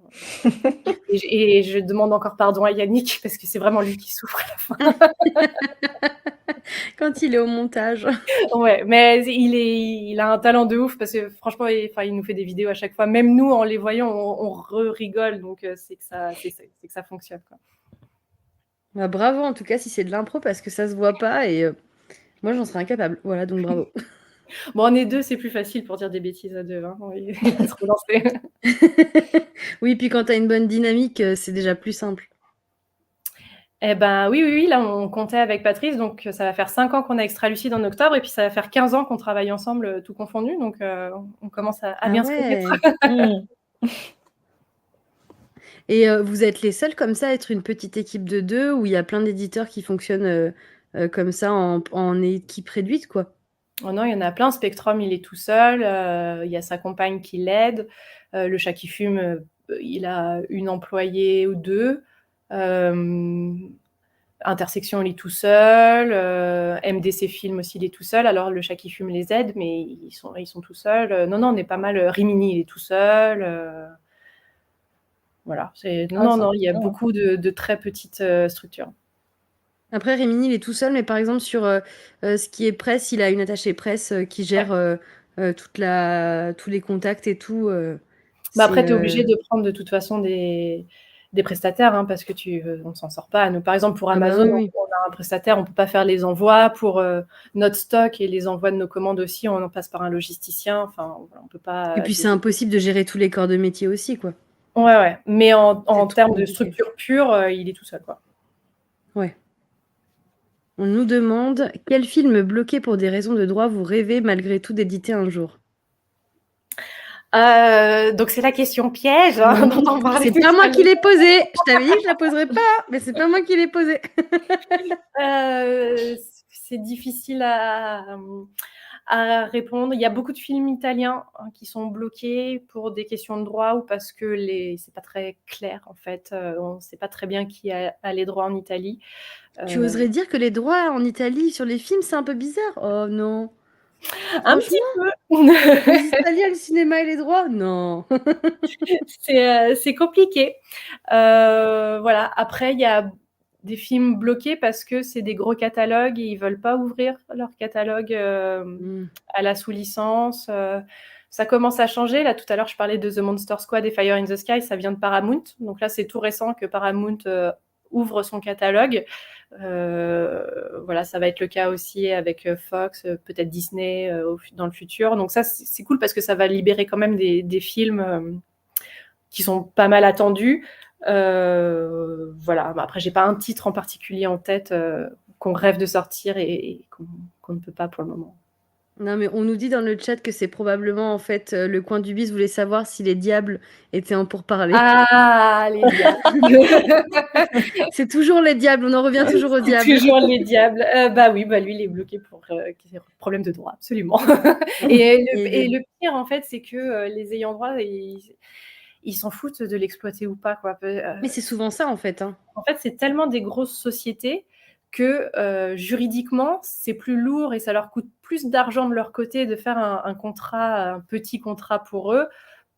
et je demande encore pardon à Yannick parce que c'est vraiment lui qui souffre à la fin. Quand il est au montage. Ouais, mais il a un talent de ouf parce que franchement, il nous fait des vidéos à chaque fois. Même nous, en les voyant, on rigole. Donc c'est que ça fonctionne, quoi. Bah, bravo en tout cas si c'est de l'impro parce que ça se voit pas et moi j'en serais incapable. Voilà, donc bravo. Bon, on est deux, c'est plus facile pour dire des bêtises à deux. Hein. Il faut se relancer. Oui, puis quand t'as une bonne dynamique, c'est déjà plus simple. Eh ben oui, là on comptait avec Patrice, donc ça va faire 5 ans qu'on a Extra Lucide en octobre, et puis ça va faire 15 ans qu'on travaille ensemble, tout confondu, donc on commence à bien se connaître. Et vous êtes les seuls comme ça à être une petite équipe de 2 ou il y a plein d'éditeurs qui fonctionnent comme ça en équipe réduite, quoi? Oh non, il y en a plein. Spectrum, il est tout seul. Il y a sa compagne qui l'aide. Le chat qui fume, il a une employée ou deux. Intersection, il est tout seul. MDC Film aussi, il est tout seul. Alors, le chat qui fume les aide, mais ils sont tout seuls. Non, on est pas mal. Rimini, il est tout seul. Voilà. Non, il y a beaucoup de très petites structures. Après, Rimini, il est tout seul, mais par exemple, sur ce qui est presse, il a une attachée presse qui gère tous les contacts et tout. Après, tu es obligé de prendre de toute façon des prestataires, hein, parce que on ne s'en sort pas. Nous, par exemple, pour Amazon, oui. on a un prestataire, on ne peut pas faire les envois. Pour notre stock et les envois de nos commandes aussi, on en passe par un logisticien. Enfin, on peut pas. Et puis, c'est impossible de gérer tous les corps de métier aussi, quoi. Ouais. Mais en termes de compliqué. structure pure, il est tout seul, quoi. Ouais. On nous demande quel film bloqué pour des raisons de droit vous rêvez malgré tout d'éditer un jour. Donc c'est la question piège dont on parlait. C'est pas moi qui l'ai posée. Je t'avais dit que je la poserais pas, mais c'est pas moi qui l'ai posée. C'est difficile à répondre. Il y a beaucoup de films italiens qui sont bloqués pour des questions de droit ou parce que c'est pas très clair en fait. On ne sait pas très bien qui a les droits en Italie. Tu oserais dire que les droits en Italie sur les films, c'est un peu bizarre? Oh non. Un petit peu. Les Italiens, le cinéma et les droits? Non. C'est compliqué. Voilà. Après, il y a des films bloqués parce que c'est des gros catalogues et ils veulent pas ouvrir leur catalogue à la sous-licence. Ça commence à changer. Là, tout à l'heure, je parlais de The Monster Squad et Fire in the Sky. Ça vient de Paramount. Donc là, c'est tout récent que Paramount ouvre son catalogue. Voilà, ça va être le cas aussi avec Fox, peut-être Disney dans le futur. Donc ça, c'est cool parce que ça va libérer quand même des films qui sont pas mal attendus. Voilà. Après, j'ai pas un titre en particulier en tête qu'on rêve de sortir et qu'on ne peut pas pour le moment. Non, mais on nous dit dans le chat que c'est probablement, en fait, le coin du bis voulait savoir si les diables étaient en pourparlers. Ah, les diables. C'est toujours les diables, on en revient toujours aux diables. Toujours les diables. Oui, lui, il est bloqué pour problème de droit, absolument. et le pire, en fait, c'est que les ayants droit, ils s'en foutent de l'exploiter ou pas, quoi. Mais c'est souvent ça, en fait. Hein. En fait, c'est tellement des grosses sociétés que juridiquement, c'est plus lourd et ça leur coûte plus d'argent de leur côté de faire un contrat, un petit contrat pour eux,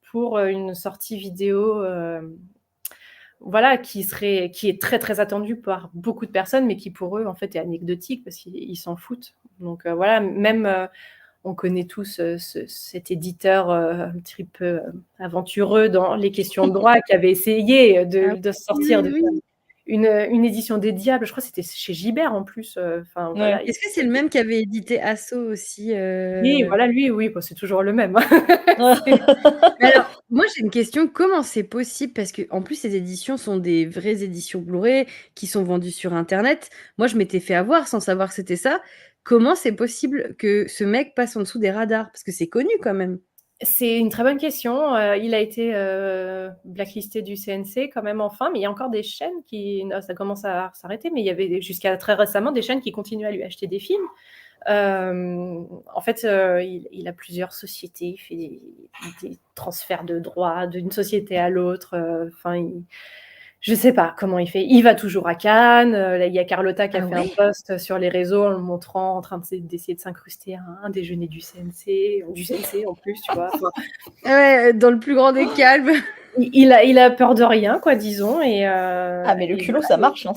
pour une sortie vidéo voilà, qui est très, très attendu par beaucoup de personnes, mais qui pour eux, en fait, est anecdotique parce qu'ils s'en foutent. Donc voilà, même on connaît tous cet éditeur un petit peu aventureux dans les questions de droit qui avait essayé de sortir de une édition des Diables. Je crois que c'était chez Gibert en plus. Voilà. Est-ce que c'est le même qui avait édité Asso aussi Oui, voilà, lui, oui, c'est toujours le même. Alors, moi j'ai une question, comment c'est possible? Parce qu'en plus ces éditions sont des vraies éditions Blu-ray qui sont vendues sur internet. Moi je m'étais fait avoir sans savoir que c'était ça. Comment c'est possible que ce mec passe en dessous des radars? Parce que c'est connu quand même. C'est une très bonne question. Il a été blacklisté du CNC quand même enfin, mais il y a encore des chaînes ça commence à s'arrêter, mais il y avait jusqu'à très récemment des chaînes qui continuent à lui acheter des films. En fait, il a plusieurs sociétés, il fait des transferts de droits d'une société à l'autre. Je sais pas comment il fait. Il va toujours à Cannes. Là, il y a Carlotta qui a fait un post sur les réseaux en le montrant en train d'essayer de s'incruster à un déjeuner du CNC en plus, tu vois. Ouais, dans le plus grand des calmes. Il a peur de rien, quoi, disons. Mais le culot, ça marche. Hein,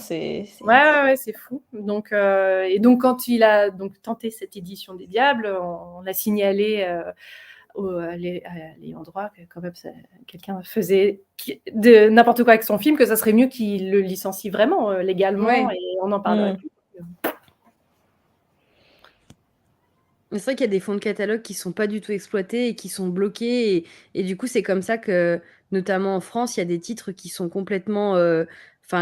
Ouais, c'est fou. Donc quand il a tenté cette édition des Diables, on l'a signalé à l'ayant droit que quand même quelqu'un faisait de n'importe quoi avec son film, que ça serait mieux qu'il le licencie vraiment légalement et on n'en parlerait plus. C'est vrai qu'il y a des fonds de catalogue qui sont pas du tout exploités et qui sont bloqués et du coup c'est comme ça que notamment en France il y a des titres qui sont complètement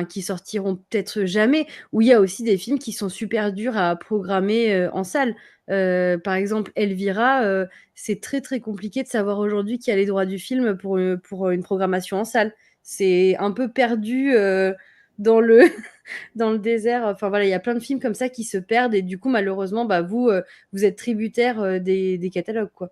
qui sortiront peut-être jamais, où il y a aussi des films qui sont super durs à programmer en salle. Par exemple Elvira, c'est très très compliqué de savoir aujourd'hui qui a les droits du film pour une programmation en salle. C'est un peu perdu dans le dans le désert. Enfin voilà, il y a plein de films comme ça qui se perdent et du coup, malheureusement, vous, vous êtes tributaire, des catalogues, quoi.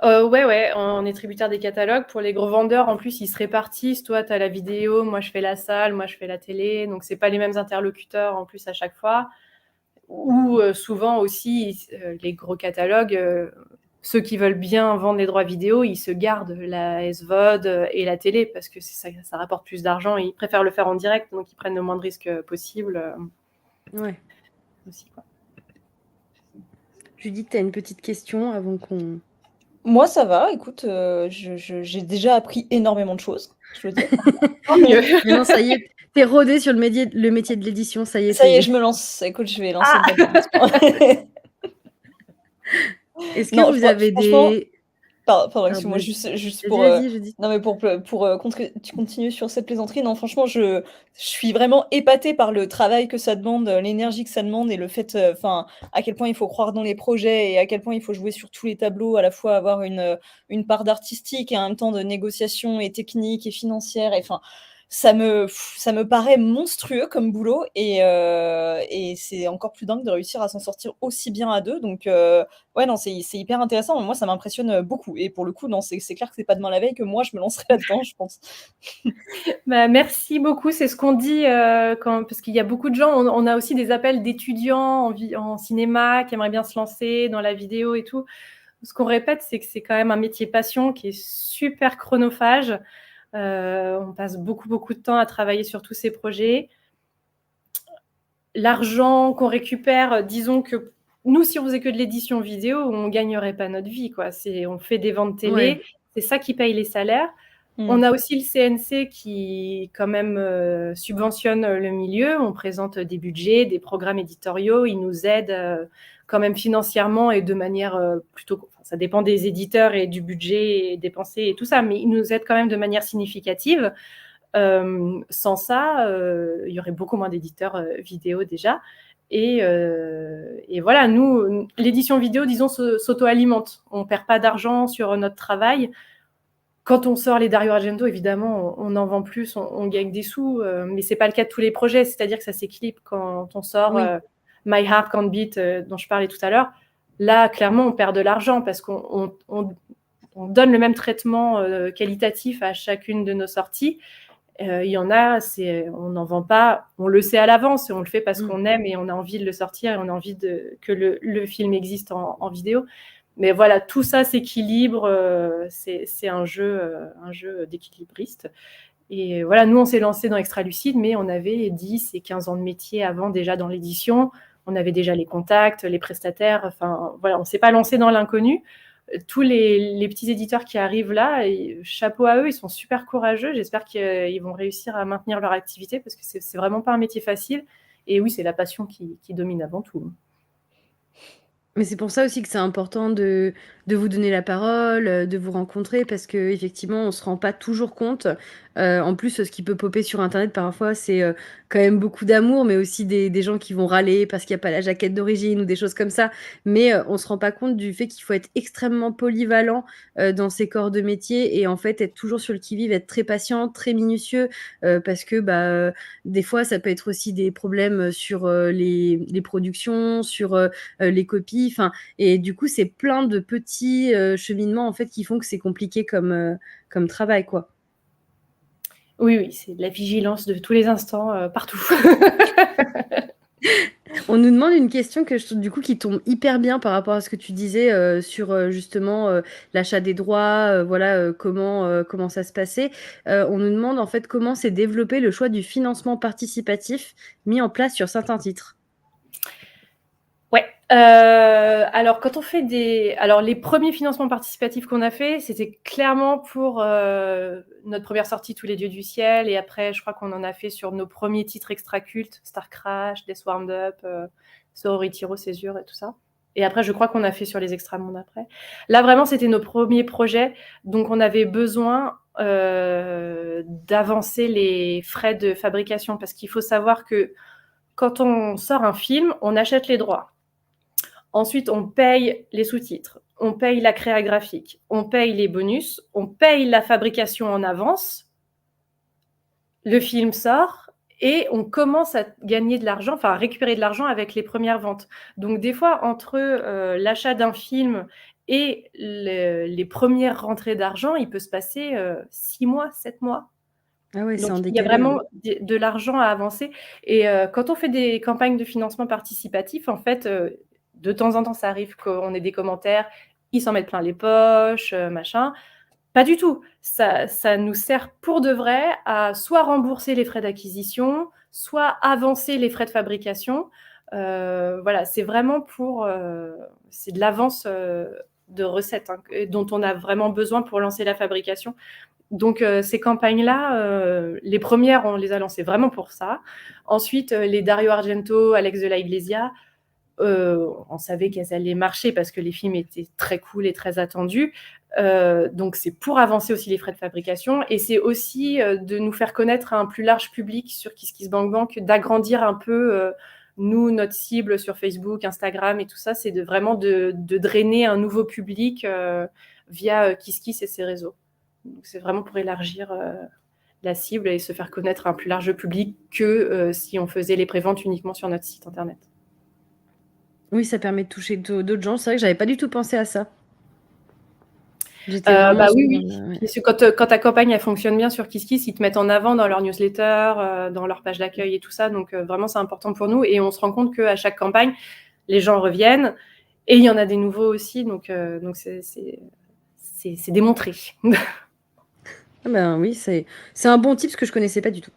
Ouais, on est tributaire des catalogues. Pour les gros vendeurs, en plus, ils se répartissent. Toi, tu as la vidéo, moi, je fais la salle, moi, je fais la télé. Donc, c'est pas les mêmes interlocuteurs, en plus, à chaque fois. Ou souvent aussi, les gros catalogues, ceux qui veulent bien vendre les droits vidéo, ils se gardent la SVOD et la télé parce que ça rapporte plus d'argent. Ils préfèrent le faire en direct, donc ils prennent le moins de risques possible. Ouais. Aussi, quoi. Judith, tu as une petite question avant qu'on... Moi, ça va, écoute, j'ai déjà appris énormément de choses, je veux dire. Tant mieux. Maintenant, ça y est, t'es rodée sur le métier de l'édition, ça y est, Ça ça y y est, est. je me lance. Écoute, je vais lancer Ah le podcast. Est-ce que Non, vous avez franchement, des... pardon, Pardon, excuse-moi, vas-y, juste vas-y, pour, vas-y, Judith. non, mais pour tu continues sur cette plaisanterie. Non, franchement, je suis vraiment épatée par le travail que ça demande, l'énergie que ça demande et le fait, enfin, à quel point il faut croire dans les projets et à quel point il faut jouer sur tous les tableaux, à la fois avoir une part d'artistique et en même temps de négociation et technique et financière et enfin, ça me paraît monstrueux comme boulot et c'est encore plus dingue de réussir à s'en sortir aussi bien à 2 donc ouais, non, c'est hyper intéressant. Moi, ça m'impressionne beaucoup et pour le coup, non, c'est clair que c'est pas demain la veille que moi je me lancerai là-dedans, je pense. Merci beaucoup. C'est ce qu'on dit parce qu'il y a beaucoup de gens. On a aussi des appels d'étudiants en cinéma qui aimeraient bien se lancer dans la vidéo et tout. Ce qu'on répète, c'est que c'est quand même un métier passion qui est super chronophage. On passe beaucoup de temps à travailler sur tous ces projets. L'argent qu'on récupère, disons que nous, si on faisait que de l'édition vidéo, on ne gagnerait pas notre vie, quoi. On fait des ventes télé, Ouais. c'est ça qui paye les salaires. On a aussi le CNC qui, quand même, subventionne le milieu. On présente des budgets, des programmes éditoriaux. Ils nous aident quand même financièrement et de manière plutôt... Enfin, ça dépend des éditeurs et du budget dépensé et tout ça, mais ils nous aident quand même de manière significative. Sans ça, il y aurait beaucoup moins d'éditeurs vidéo déjà. Et voilà, nous, l'édition vidéo, disons, s'auto-alimente. On ne perd pas d'argent sur notre travail. Quand on sort les Dario Argento, évidemment, on en vend plus, on gagne des sous, mais ce n'est pas le cas de tous les projets. C'est-à-dire que ça s'équilibre quand on sort Oui. My Heart Can't Beat, dont je parlais tout à l'heure. Là, clairement, on perd de l'argent parce qu'on donne le même traitement qualitatif à chacune de nos sorties. Il y en a, on n'en vend pas, on le sait à l'avance et on le fait parce qu'on aime et on a envie de le sortir et on a envie que le film existe en vidéo. Mais voilà, tout ça s'équilibre, c'est un jeu d'équilibriste. Et voilà, nous, on s'est lancé dans Extra Lucide, mais on avait 10 et 15 ans de métier avant déjà dans l'édition. On avait déjà les contacts, les prestataires. Enfin, voilà, on ne s'est pas lancé dans l'inconnu. Tous les petits éditeurs qui arrivent là, chapeau à eux, ils sont super courageux. J'espère qu'ils vont réussir à maintenir leur activité parce que c'est vraiment pas un métier facile. Et oui, c'est la passion qui domine avant tout. Mais c'est pour ça aussi que c'est important de vous donner la parole, de vous rencontrer parce qu'effectivement, on ne se rend pas toujours compte. En plus, ce qui peut popper sur internet parfois, c'est quand même beaucoup d'amour, mais aussi des gens qui vont râler parce qu'il n'y a pas la jaquette d'origine ou des choses comme ça. Mais on ne se rend pas compte du fait qu'il faut être extrêmement polyvalent dans ces corps de métier et en fait être toujours sur le qui-vive, être très patient, très minutieux parce que des fois, ça peut être aussi des problèmes sur les productions, sur les copies. Et du coup, c'est plein de petits cheminements en fait qui font que c'est compliqué comme travail, quoi. Oui, c'est de la vigilance de tous les instants, partout. On nous demande une question du coup, qui tombe hyper bien par rapport à ce que tu disais sur justement l'achat des droits, voilà, comment ça se passait. On nous demande en fait comment s'est développé le choix du financement participatif mis en place sur certains titres. Ouais. Alors, quand on fait alors, les premiers financements participatifs qu'on a fait, c'était clairement pour notre première sortie, Tous les dieux du ciel. Et après, je crois qu'on en a fait sur nos premiers titres extra-cultes, Star Crash, Death Warmed Up, Sorority Row, Césure et tout ça. Et après, je crois qu'on a fait sur les extra-mondes après. Là, vraiment, c'était nos premiers projets. Donc, on avait besoin d'avancer les frais de fabrication. Parce qu'il faut savoir que quand on sort un film, on achète les droits. Ensuite, on paye les sous-titres, on paye la créa graphique, on paye les bonus, on paye la fabrication en avance. Le film sort Et on commence à gagner de l'argent, enfin à récupérer de l'argent avec les premières ventes. Donc des fois, entre l'achat d'un film et les premières rentrées d'argent, il peut se passer 6 mois, 7 mois. Ah ouais, c'est Donc en il y a décalé, vraiment ouais. de l'argent à avancer. Et quand on fait des campagnes de financement participatif, en fait, de temps en temps, ça arrive qu'on ait des commentaires, ils s'en mettent plein les poches, machin. Pas du tout. Ça nous sert pour de vrai à soit rembourser les frais d'acquisition, soit avancer les frais de fabrication. Voilà, c'est vraiment c'est de l'avance de recettes, hein, dont on a vraiment besoin pour lancer la fabrication. Donc ces campagnes-là, les premières, on les a lancées vraiment pour ça. Ensuite, les Dario Argento, Alex de la Iglesia, on savait qu'elles allaient marcher parce que les films étaient très cool et très attendus. Donc c'est pour avancer aussi les frais de fabrication, et c'est aussi de nous faire connaître à un plus large public sur KissKissBankBank, d'agrandir un peu nous, notre cible sur Facebook, Instagram et tout ça. C'est vraiment de drainer un nouveau public via KissKiss et ses réseaux. Donc c'est vraiment pour élargir la cible et se faire connaître à un plus large public que si on faisait les préventes uniquement sur notre site internet. Oui, ça permet de toucher d'autres gens. C'est vrai que j'avais pas du tout pensé à ça. J'étais vraiment Oui, sur... oui. ouais. Parce que quand ta campagne elle fonctionne bien sur KissKiss, ils te mettent en avant dans leur newsletter, dans leur page d'accueil et tout ça. Donc vraiment, c'est important pour nous. Et on se rend compte qu'à chaque campagne, les gens reviennent. Et il y en a des nouveaux aussi. Donc c'est démontré. Ah ben oui, c'est un bon tip, ce que je connaissais pas du tout.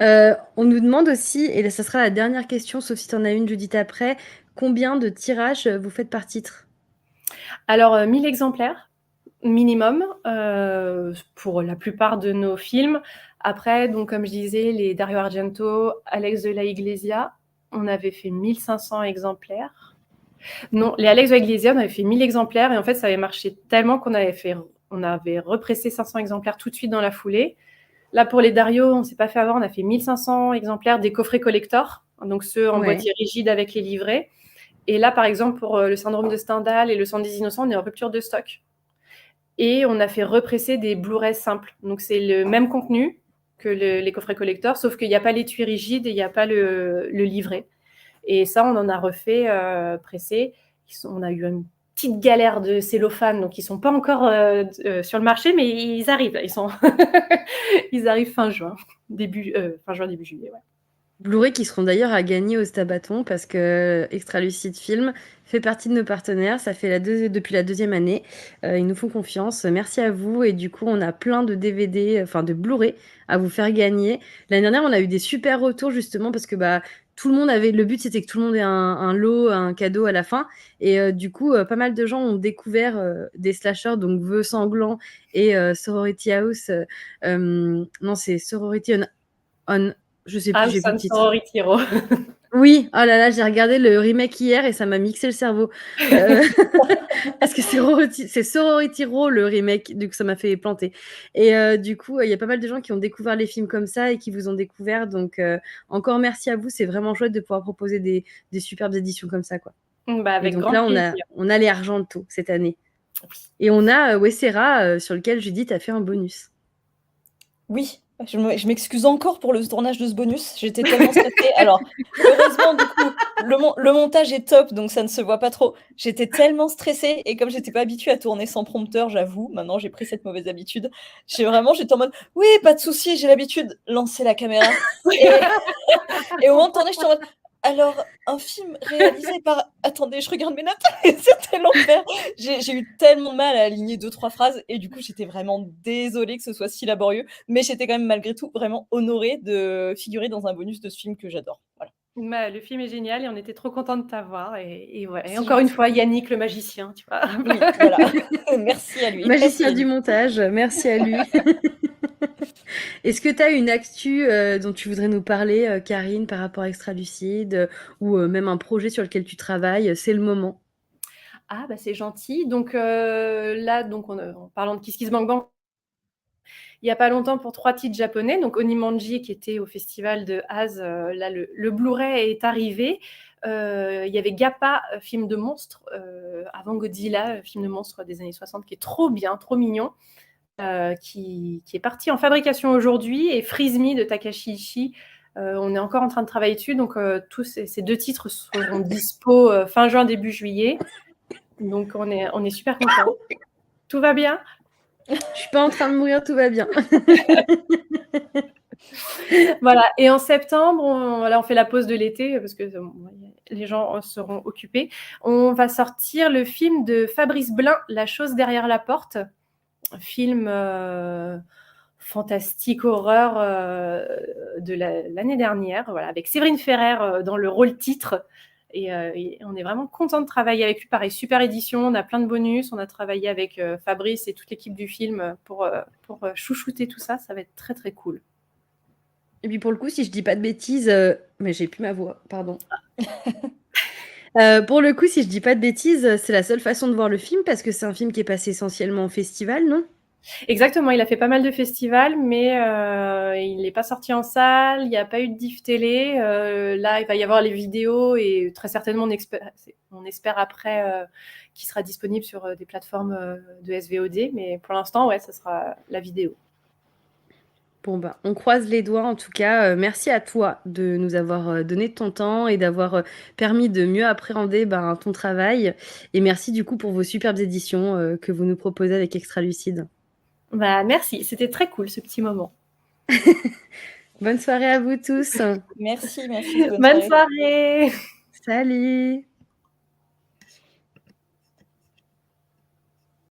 On nous demande aussi, et là, ça sera la dernière question, sauf si tu en as une, Judith, après, combien de tirages vous faites par titre? Alors, 1000 exemplaires minimum pour la plupart de nos films. Après, donc, comme je disais, les Dario Argento, Alex de la Iglesia, on avait fait 1500 exemplaires. Non, les Alex de la Iglesia, on avait fait 1000 exemplaires, et en fait, ça avait marché tellement qu'on avait repressé 500 exemplaires tout de suite dans la foulée. Là, pour les Dario, on ne s'est pas fait avoir, on a fait 1500 exemplaires des coffrets collector, donc ceux en boîtier rigide avec les livrets. Et là, par exemple, pour le syndrome de Stendhal et le sang des innocents, on est en rupture de stock. Et on a fait represser des Blu-ray simples. Donc, c'est le même contenu que les coffrets collector, sauf qu'il n'y a pas l'étui rigide et il n'y a pas le livret. Et ça, on en a refait presser. On a eu une petite galère de cellophane, donc ils ne sont pas encore sur le marché, mais ils arrivent. Ils arrivent fin juin, début juillet. Ouais. Blu-ray qui seront d'ailleurs à gagner au Stabaton, parce que Extra Lucide Film fait partie de nos partenaires. Ça fait depuis la 2e année. Ils nous font confiance. Merci à vous. Et du coup, on a plein de DVD, enfin de Blu-ray à vous faire gagner. L'année dernière, on a eu des super retours justement parce que tout le monde avait. Le but, c'était que tout le monde ait un lot, un cadeau à la fin. Et du coup, pas mal de gens ont découvert des slashers, donc Vœux sanglants et Sorority House. Non, c'est Sorority on je sais plus, j'ai plus le Sun titre. Sorority Hero. Oui, oh là là, j'ai regardé le remake hier et ça m'a mixé le cerveau. Parce que c'est Sorority Row, le remake, donc ça m'a fait planter. Et du coup, il y a pas mal de gens qui ont découvert les films comme ça et qui vous ont découvert. Donc, encore merci à vous. C'est vraiment chouette de pouvoir proposer des superbes éditions comme ça, quoi. Et Avec donc grand là, plaisir. on a les Argento cette année. Et on a Wessera, sur lequel Judith a fait un bonus. Oui, je m'excuse encore pour le tournage de ce bonus. J'étais tellement stressée. Alors, heureusement, du coup, le montage est top, donc ça ne se voit pas trop. J'étais tellement stressée, et comme j'étais pas habituée à tourner sans prompteur, j'avoue, maintenant j'ai pris cette mauvaise habitude. J'étais en mode, oui, pas de souci, j'ai l'habitude, lancer la caméra. Et au moment de tourner, j'étais en mode, alors, un film réalisé par... Attendez, je regarde mes notes. C'était l'enfer. J'ai eu tellement de mal à aligner 2-3 phrases, et du coup, j'étais vraiment désolée que ce soit si laborieux, mais j'étais quand même malgré tout vraiment honorée de figurer dans un bonus de ce film que j'adore. Voilà. Le film est génial et on était trop contents de t'avoir. Et C'est encore une gentil. fois, Yannick le magicien, tu vois. Oui, voilà. Merci à lui. Merci Magicien à du lui. montage, merci à lui. Est-ce que tu as une actu dont tu voudrais nous parler, Karine, par rapport à Extra Lucide, ou même un projet sur lequel tu travailles? C'est le moment. Ah, c'est gentil. Donc là, en parlant de KissKissBankBank, il n'y a pas longtemps, pour 3 titres japonais, donc Onimanji qui était au festival de Az, là le Blu-ray est arrivé. Il y avait Gappa, film de monstre, avant Godzilla, film de monstre des années 60, qui est trop bien, trop mignon, qui est parti en fabrication aujourd'hui. Et Freeze Me de Takashi Ishii On est encore en train de travailler dessus, donc tous ces 2 titres seront dispo fin juin, début juillet. Donc on est super contents. Tout va bien? Je suis pas en train de mourir, tout va bien. Voilà, et en septembre, on fait la pause de l'été parce que les gens seront occupés. On va sortir le film de Fabrice Blin, La chose derrière la porte. Un film fantastique, horreur de l'année dernière, voilà, avec Séverine Ferrer dans le rôle titre. Et on est vraiment content de travailler avec lui. Pareil, super édition, on a plein de bonus. On a travaillé avec Fabrice et toute l'équipe du film pour chouchouter tout ça. Ça va être très, très cool. Et puis pour le coup, si je dis pas de bêtises, mais j'ai plus ma voix, pardon. Pour le coup, si je dis pas de bêtises, c'est la seule façon de voir le film parce que c'est un film qui est passé essentiellement au festival, non? Exactement, il a fait pas mal de festivals, mais il n'est pas sorti en salle, il n'y a pas eu de diff télé. Là, il va y avoir les vidéos et très certainement, on espère après qu'il sera disponible sur des plateformes de SVOD. Mais pour l'instant, ouais, ça sera la vidéo. Bon, bah, on croise les doigts en tout cas. Merci à toi de nous avoir donné ton temps et d'avoir permis de mieux appréhender ton travail. Et merci du coup pour vos superbes éditions que vous nous proposez avec Extra Lucide. Bah, merci, c'était très cool ce petit moment. Bonne soirée à vous tous. Merci. Bonne soirée. Salut.